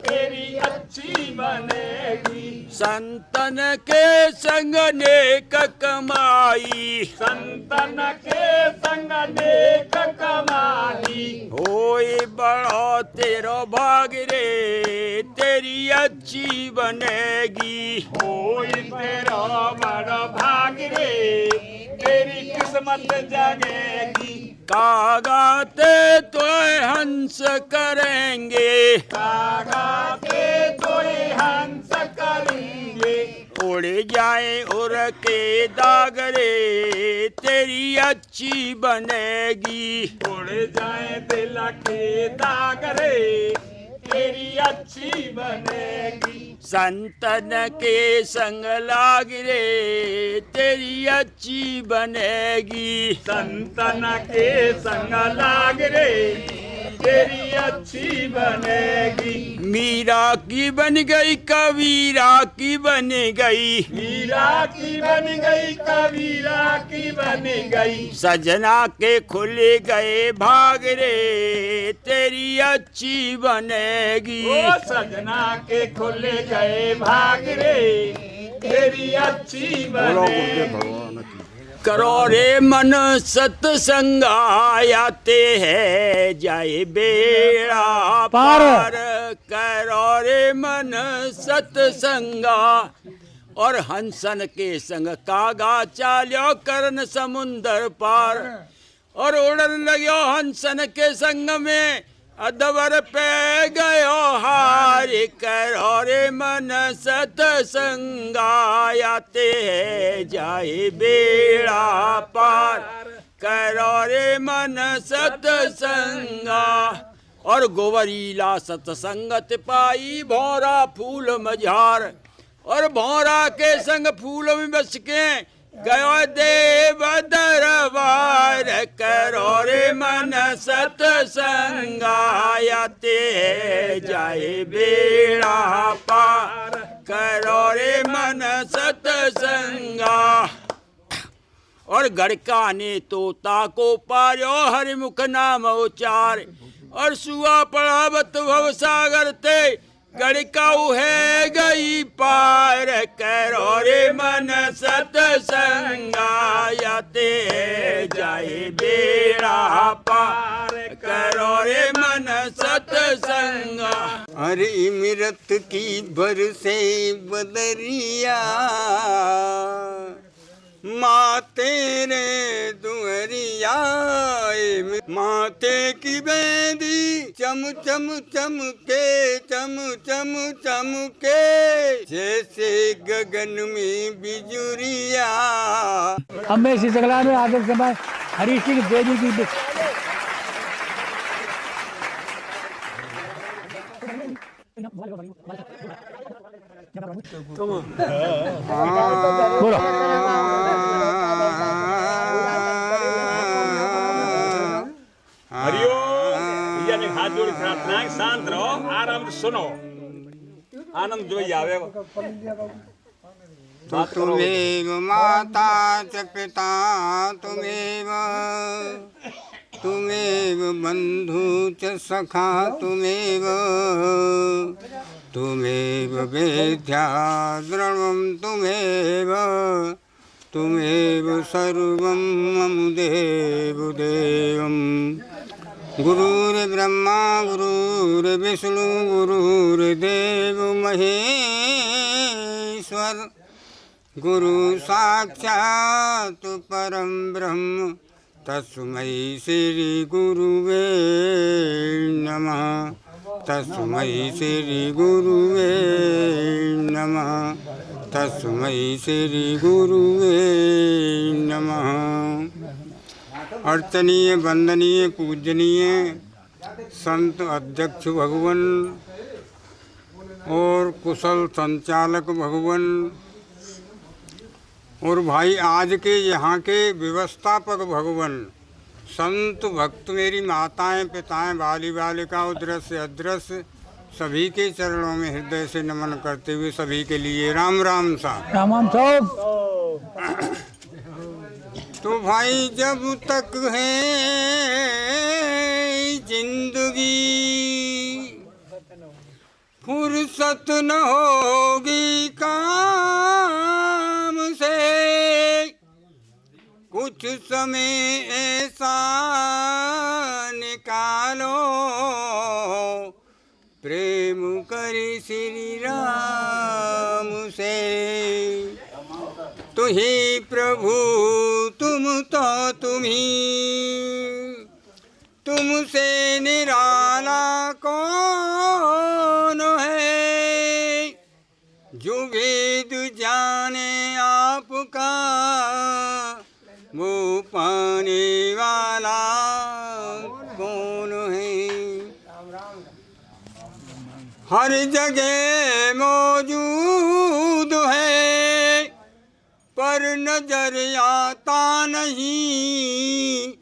तेरी अच्छी बनेगी। संतन के संग नेक कमाई, संतन के संग नेक कमाई, होए बड़ा तेरा भाग रे तेरी अच्छी बनेगी, होए तेरा बड़ा भाग रे तेरी किस्मत जगेगी। कागाते तो हंस करेंगे, कागाते तो हंस करेंगे, उड़ जाए उड़ के दाग रे तेरी अच्छी बनेगी, उड़ जाए दिल के दाग रे तेरी अच्छी बनेगी। संतन के संग लाग रे तेरी अच्छी बनेगी, संतन के संग लाग रे तेरी अच्छी बनेगी। मीरा की बन गई कबीरा की बन गई, मीरा की बन गई कबीरा की बन गई, सजना के खुले गए भाग रे तेरी अच्छी बनेगी, ओ सजना के खुले गए भाग रे तेरी अच्छी बनेगी। करो रे मन सत्संग आते हैं जाए बेड़ा पार, करो रे मन सत्संगा और हंसन के संग कागा चाल्यो करन समुंदर पार, और उड़न लग्यो हंसन के संग में अदवर पे गयो हार, करो रे मन सत्संगायाते है जाए बेड़ा पार, करो रे मन सत्संगा। और गोवरीला सत्संगत पाई भौरा फूल मझार, और भौरा के संग फूल में बस के गयो देव दरबार, करो रे मन सत्संगायाते जाए बेड़ा पार, करो रे मन सतसंगा। और गड़का ने तोता को पार्यो हरिमुख नाम उचार। और सुआ पड़ावत भव सागर ते गड़का है गई पार। करो रे मन सतसंगा याते जाए बेड़ा पार। करो रे मन सतसंगा। अरे इमरत की बरसे बदरिया माँ तेरे दुहरिया। माथे की बेंदी चम चम चमके चम चम चमके जैसे गगन में बिजुरिया। अब मैं इसी जगह में आगे समय हरीश की देवी की बोलो। हरिओ भैया ने हाथ जोड़ प्रार्थना है, शांत रहो, आराम से सुनो, आनंद जो ही आवे। तुमेव माता च पिता तुमेव तुमेव बंधु च सखा तुमेव तुमेव वेद्या द्रवं तुमेव तुमेव सर्वं मम देव देवम्। गुरुर्ब्रह्मा गुरुर्विष्णु गुरुर्देव महेश्वर गुरु साक्षात् परम ब्रह्म तस्मै श्री गुरुवे नमः। तस्मै श्री गुरुवे नमः। तस्मै श्री गुरुवे नमः। अर्चनीय वंदनीय पूजनीय संत अध्यक्ष भगवान और कुशल संचालक भगवान और भाई आज के यहाँ के व्यवस्थापक भगवान संत भक्त मेरी माताएं पिताएं बाली बालिका दृश्य अदृश्य सभी के चरणों में हृदय से नमन करते हुए सभी के लिए राम राम साहब। राम राम साहब। तो भाई जब तक है जिंदगी फुर्सत न होगी काम से। कुछ समय ऐसा निकालो प्रेम करे श्री राम से। तु ही प्रभु तुम तो तुम्ही तुमसे निराला कौन है। जो वेद जाने आपका वो पाने वाला कौन है। हर जगह मौजूद है पर नजर आता नहीं।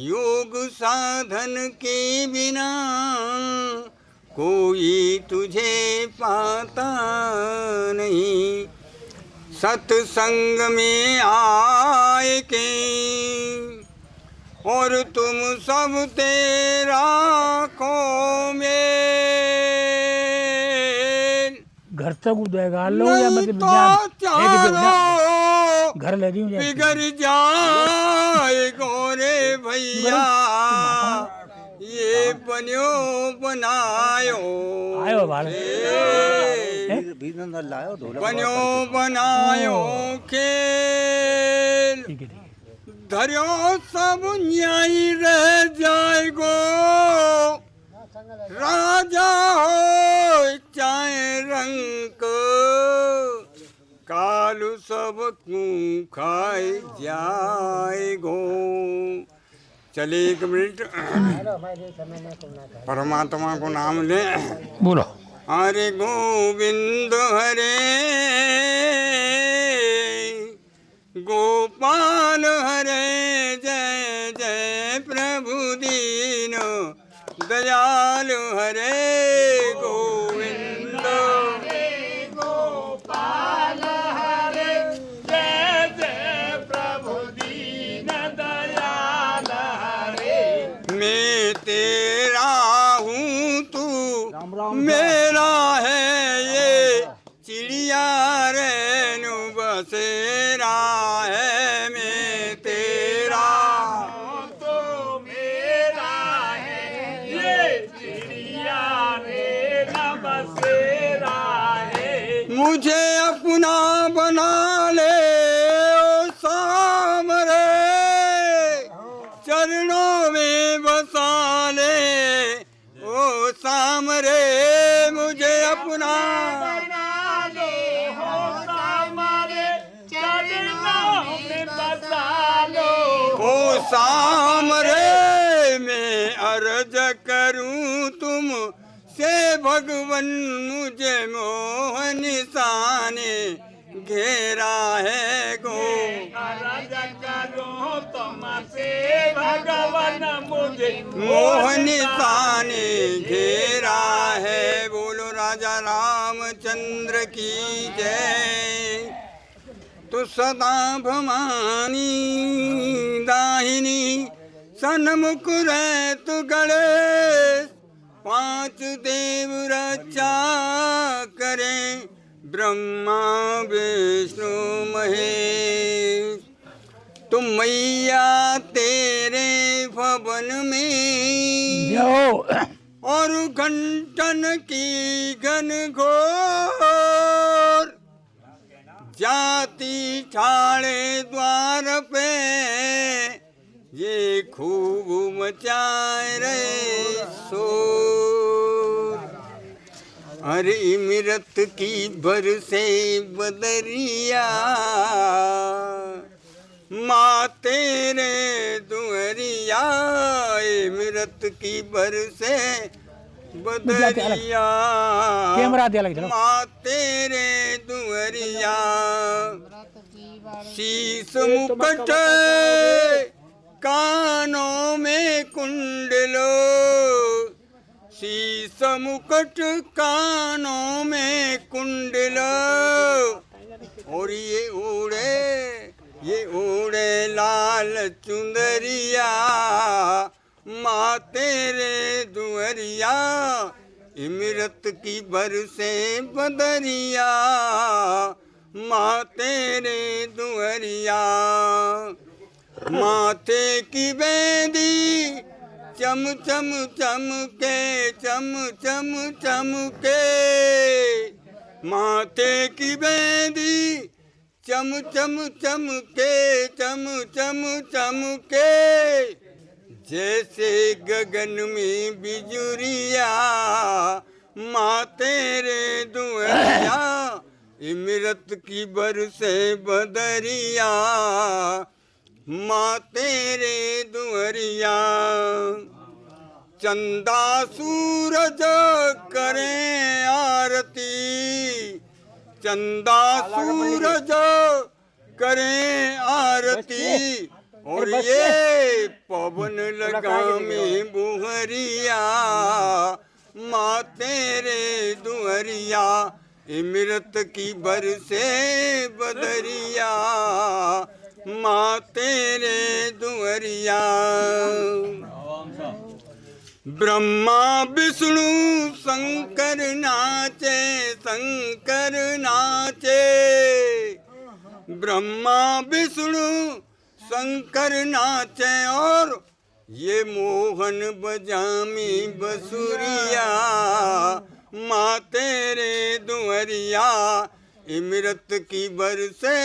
योग साधन के बिना कोई तुझे पाता नहीं। सत्संग में आए के और तुम सब तेरा को मेल। घर तक उड़ेगा लो या मतलब घर ले रही हूँ बिगड़ जाए गोरे भैया ये बन्यो बनायो आयो बन्यो बनायो खेल। धर्यो सब न्यायी रह जाएगो राजा हो चाहे रंग कालू सब खाए जाएगो। चलिए 1 मिनट परमात्मा को नाम ले बोलो। हरे गोविंद हरे गोपाल हरे जय जय प्रभु दीन दयालु हरे गोविंद। मेरा है मैं तेरा, तो मेरा है ये चिड़िया मेरा बसेरा है। मुझे अपना बना ले ओ सामरे, चरणों में बसा ले ओ सामरे, मुझे अपना बना ले हो सामरे, चरणों में बसा लो ओ सामरे। मैं अर्ज करूं तुम से भगवन, मुझे मोह निशाने घेरा है गो। अर्ज करूं तुमसे भगवन, मुझे मोह निशाने घेरा है। बोलो राजा रामचंद्र की जय। तो सदा भवानी दाहिनी सन्मुख रहे तो गणेश, पांच देव रक्षा करें ब्रह्मा विष्णु महेश। तुम मैया तेरे भवन में और घंटन की घन घोर, जाती ठाड़े द्वार पे ये खूब मचाए रे शोर। अरे इमरत की बरसे बदरिया, माँ तेरे दुअरिया, इमरत की बरसे बदरिया, माँ तेरे दुअरिया। शीश मुकुट कानों में कुंडलो, शीश मुकुट कानों में कुंडलो, और ये उड़े लाल चुंदरिया, माँ तेरे दुअरिया, इमरत की बरसे बदरिया, माँ तेरे दुअरिया। माथे की बेदी चम चम चमके, चम चम चमके, माथे की बेदी चम चम चमके, चम चम चमके, जैसे गगन में बिजुरिया, माँ तेरे दुअरिया, इमरत की बरसे बदरिया, माँ तेरे दुअरिया। चंदा सूरज करें आरती, चंदा सूरज करें आरती, और ये पवन लगा में बुहरिया, माँ तेरे दुअरिया, इमरत की बरसे बदरिया, माँ तेरे दुअरिया। ब्रह्मा विष्णु शंकर नाचे, शंकर नाचे, ब्रह्मा विष्णु शंकर नाचे, और ये मोहन बजामी बसुरिया, माँ तेरे दुअरिया, इमरत की बरसे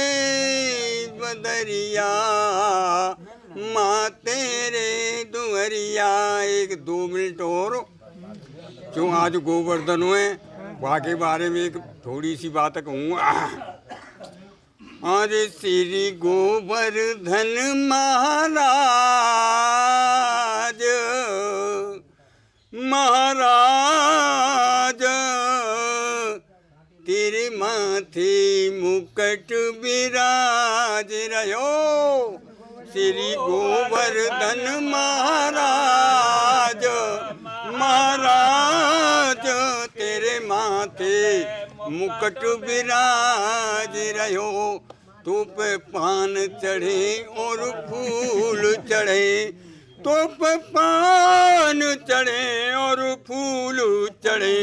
बदरिया, माँ तेरे दुअरिया। एक 2 मिनट और, क्यों आज गोवर्धन हुए, वहाँ के बारे में एक थोड़ी सी बात कहूँगा। अरे श्री गोवर्धन महाराज, महाराज तेरे माथे मुकुट विराज रहो, श्री गोवर्धन महाराज, महाराज तेरे माथे मुकुट विराज रहो। तो पे पान चढ़े और फूल चढ़े, तो पे पान चढ़े और फूल चढ़े,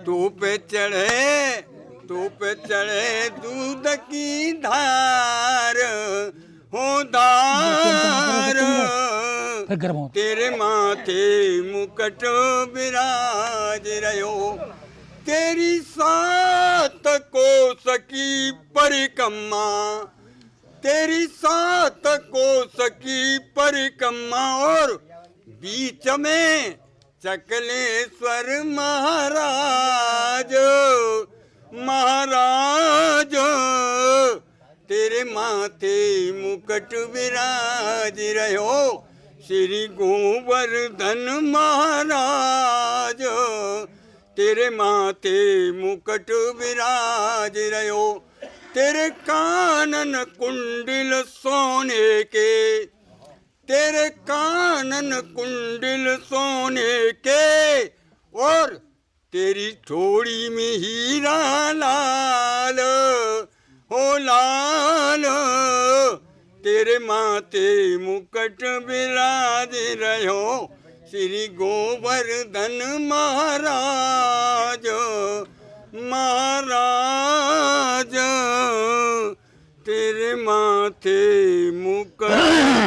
तो पे चढ़े हाथों पे चढ़े दूध की धार हो धार, फिर गर्म हो तेरे माथे मुकुट विराज रहो, तेरी सात कोस की परिक्रमा, तेरी सात कोस की परिक्रमा, और बीच में चकलेश्वर महाराज, महाराज तेरे माथे मुकुट विराज रहो, श्री गोवर्धन महाराज तेरे माथे मुकुट विराज रहो, तेरे कानन कुंडल सोने के, तेरे कानन कुंडल सोने के, और तेरी ठोड़ी में हीरा लाल हो लाल, तेरे माथे मुकुट विराज रहो, श्री गोवर्धन महाराज, महाराज तेरे माथे मुकुट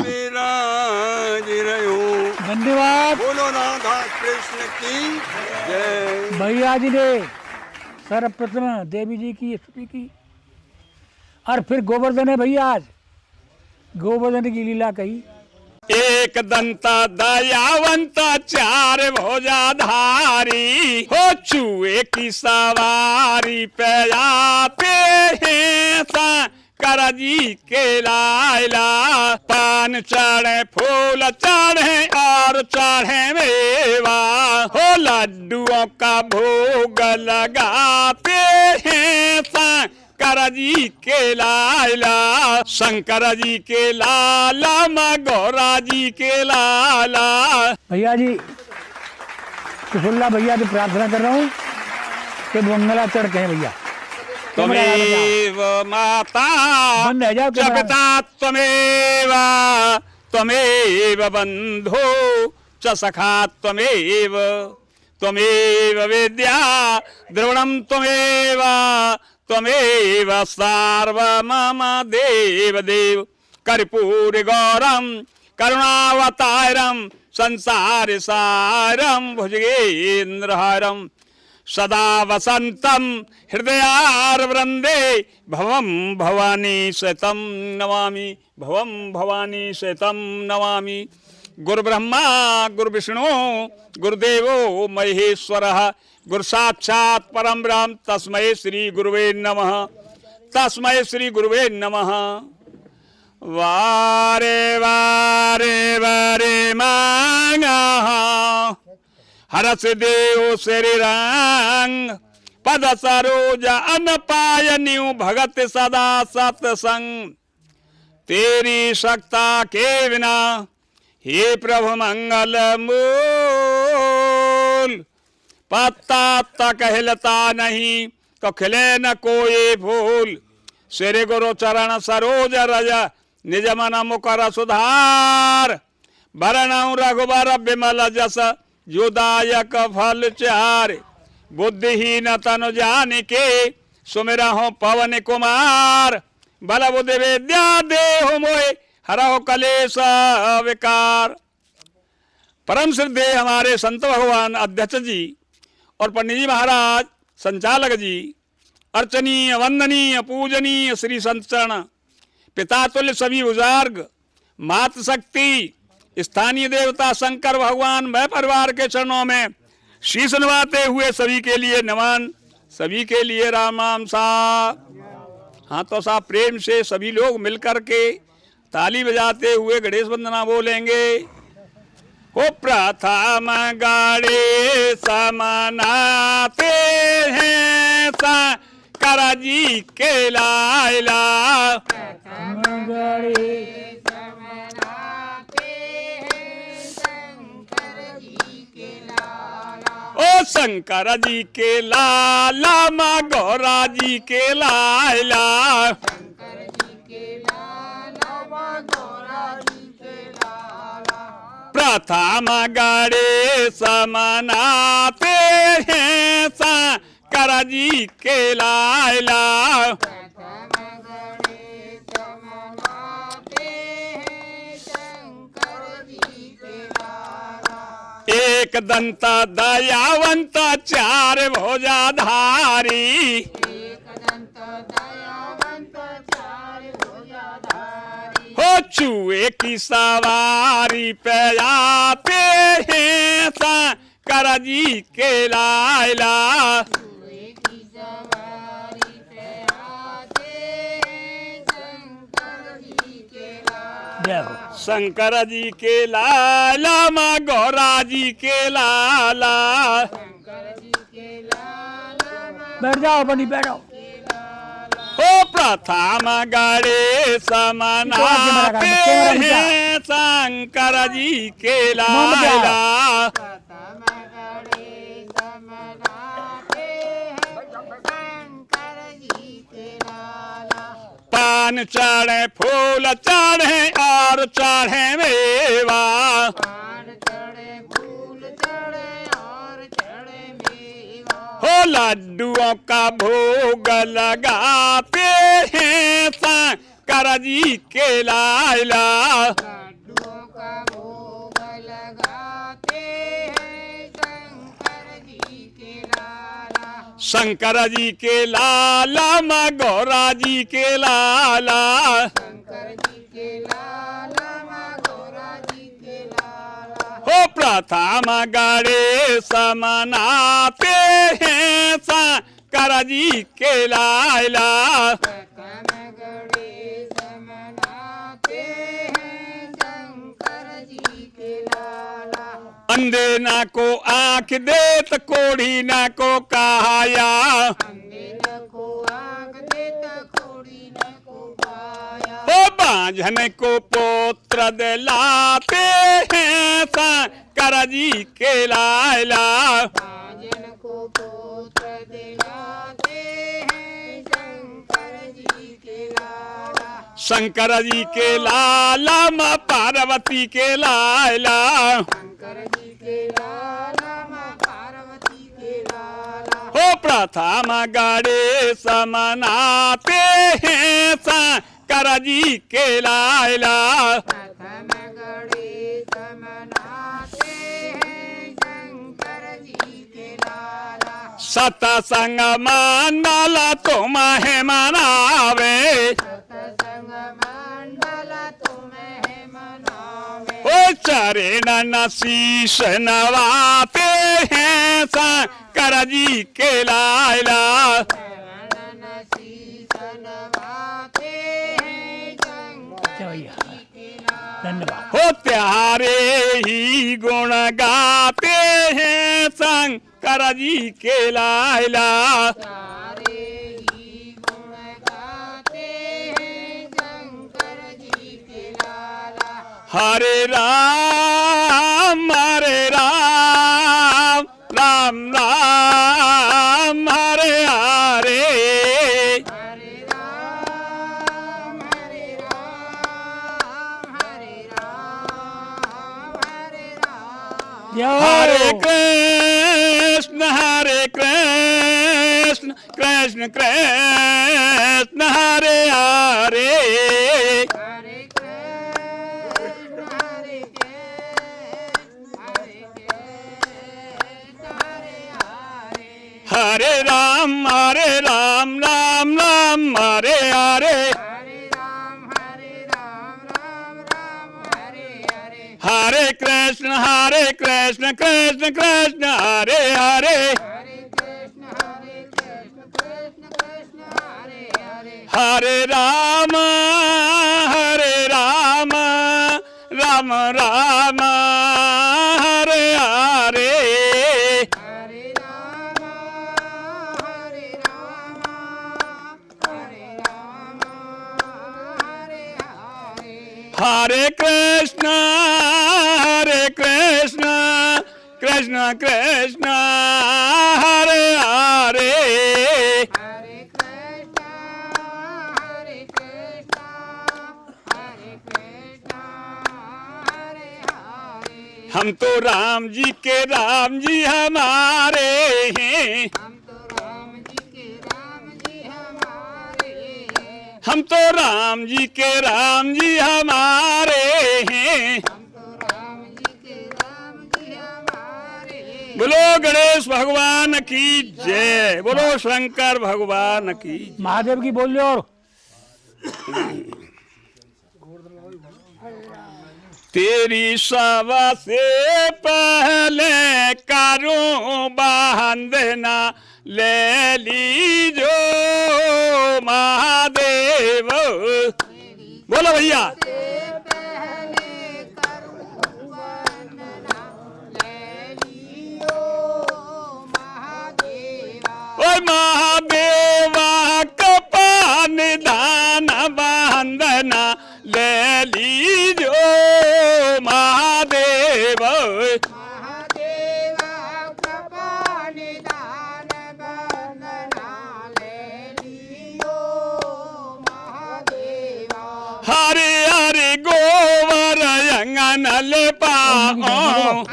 विराज रहो। धन्यवाद। बोलो राधा कृष्ण की जय। भैया जी ने सर्वप्रथम देवी जी की स्तुति की और फिर गोवर्धन है भैया, आज गोवर्धन की लीला कही। एक दंता दयावंता चार भुजाधारी, हो चूहे की सवारी पे आते हैं शंकर जी के लाला, पान चढ़े फूल चढ़े और चढ़े मेवा, हो लड्डुओं का भोग लगाते हैं शंकर जी के लाला, शंकर जी के लाला, माँ गौरा जी के लाला। भैया जी कुशुल्ला भैया से प्रार्थना कर रहा हूँ कि मंगलाचरण कहें भैया। त्वमेव माता बंद है, जाओ च पिता त्वमेव, त्वमेव बंधो च सखा त्वमेव, त्वमेव विद्या द्रविणं त्वमेव, त्वमेव सार्वमम देव देव, कर्पूर गौरम करुणावतारम संसार सारम भुजगेन्द्रहारम, सदा वसंतम हृदयार वृंदे भवम भवानी सतम नमामि, भवम भवानी सतम नमामि। गुरु ब्रह्मा गुरु विष्णु गुरुदेवो महेश्वरः, गुरु साक्षात् परम ब्रह्म तस्मै श्री गुरुवे नमः, तस्मै श्री गुरुवे नमः। वारे वारे वारे मांगा हरस देव शरीरंग, पद सरोज अन पायन्यु भगत सदा सत्संग, तेरी शक्ता के बिना हे प्रभु मंगल मूल, पत्ता तक हिलता नहीं तो खिले न कोई फूल, श्री गुरु चरण सरोज रज निज मन मुकर सुधार, भरणु रघुबर बिमल जस जोदायक फल चार, बुद्धिहीन तनु जान के सुमिरहु पवन कुमार, बल बुद्धि विद्या देहु मोहि हरहु कलेश विकार। परम श्रद्धेय हमारे संत भगवान अध्यक्ष जी और पंडित जी महाराज संचालक जी, अर्चनीय वंदनीय पूजनीय श्री संत चरण, पिता तुल्य सभी बुजुर्ग, मात शक्ति, स्थानीय देवता शंकर भगवान, मैं परिवार के चरणों में शीश नवाते हुए सभी के लिए नमन, सभी के लिए राम राम साहब। हाँ तो साहब प्रेम से सभी लोग मिलकर के ताली बजाते हुए गणेश वंदना बोलेंगे। हो प्रथम गणेश मनाते हैं शंकर जी के लाला, ओ शंकर जी के लाला, माँ गौरा जी के लाला, प्रथम गणेश मनाते हैं शंकर जी के लाला। एक दंत दयावंत चार भुजाधारी। हो चूहे की सवारी पे आते हैं शंकर जी के लाला। शंकर जी के लाला माँ गौरा जी के लाला। बैठ जाओ बनी बैठो। हो प्रथम गणेश मनाते हैं शंकर जी के लाला। पान चढ़े फूल चढ़े और चढ़े मेवा। हो लड्डुओं का भोग लगाते हैं शंकर जी के लाला। शंकर जी के लाला माँ गौरा जी के लाला। हो प्रथम गणेश मनाते हैं शंकर जी के लाला। अंधे ना को आँख देत कोढ़ी ना को कहाया। हो बांझन को पुत्र दिलाते हैं शंकर जी के लाला। शंकर जी के लाला माँ पार्वती के लाला। हो प्रथम गणेश मनाते हैं शंकर जी के लाला। सतसंग मंडल तुम है मनावे। ओ चरण शीश नवाते हैं शंकर जी के लाला। धन्यवाद। हो त्यारे ही गुण गाते हैं शंकर जी के लाला। हरे राम राम राम हरे हरे। हरे कृष्ण कृष्ण कृष्ण हरे हरे। हरे राम राम राम हरे हरे। हरे कृष्ण कृष्ण कृष्ण हरे हरे। हरे राम राम राम हरे हरे। हरे कृष्ण कृष्ण कृष्ण हरे हरे। हम तो राम जी के राम जी हमारे हैं। हम तो राम जी के राम जी हमारे हैं। बोलो गणेश भगवान की जय, बोलो शंकर भगवान की जय। महादेव की बोल लो। और तेरी सवा से पहले करूं बंदना ले लीजो महादेव। बोलो भैया। ओए महादेवा कपान दान बंदना ले लीजो महादेव। हरे हरे गोबर अंगन ले पाओ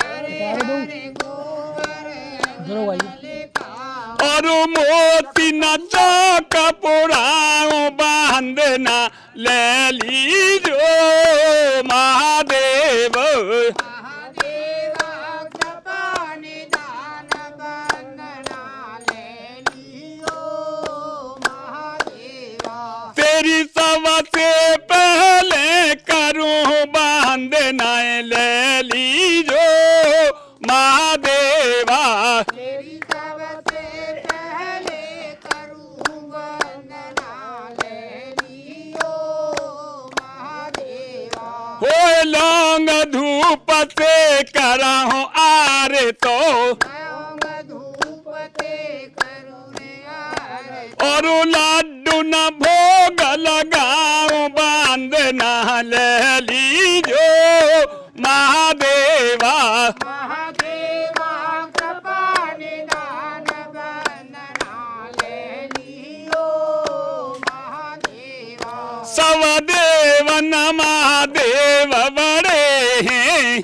और मोती न चौक पुराओ बांधना ले लीजो महादेव। तेरी सवा से पहले करूं बांधना ले लीजो महादेवा। हो लौंग धूप से कराऊं आरे तो और लाडू न भोग लगाऊं बांधना ले लीजो महादेवा। सब देव न महादेव बड़े हैं।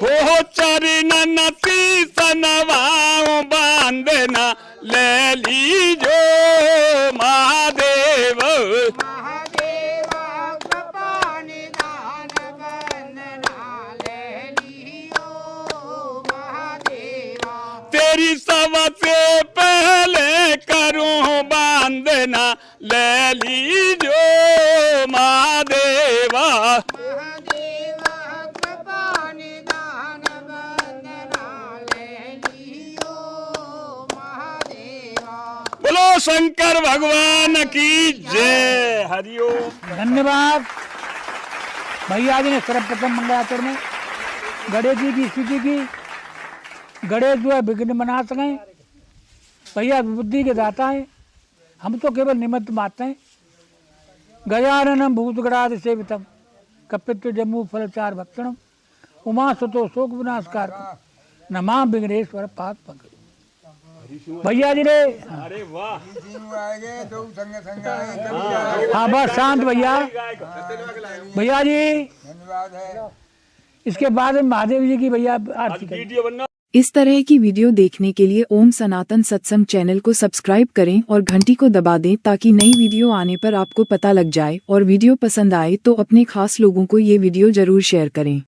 हो चरण शीस नवाऊं बांधना ले लीजो महादेव। तेरी सवा से पहले करूं बांधना ले लीजो महादेवा। बोलो शंकर भगवान की जय। हरिओम। धन्यवाद भैया जी ने सर्वप्रथम मंगलाचरण में गणेश जी की स्थिति की। गणेश जो है विघ्न बना सकें। भैया बुद्धि के दाता है, हम तो केवल निमित्त मात्र हैं। गजाननम भूतगणादि सेवितम कपित्व जम्मू फलचार भक्षणम उमा सुतो शोक विनाशकार नमाम विघ्नेश्वर पाद पंकज। भैया जी ने अरे वाह। हाँ बस शांत भैया। भैया जी इसके बाद में महादेव जी की भैया आरती करें। वीडियो बनना। इस तरह की वीडियो देखने के लिए ओम सनातन सत्संग चैनल को सब्सक्राइब करें और घंटी को दबा दें ताकि नई वीडियो आने पर आपको पता लग जाए। और वीडियो पसंद आए तो अपने खास लोगों को ये वीडियो जरूर शेयर करें।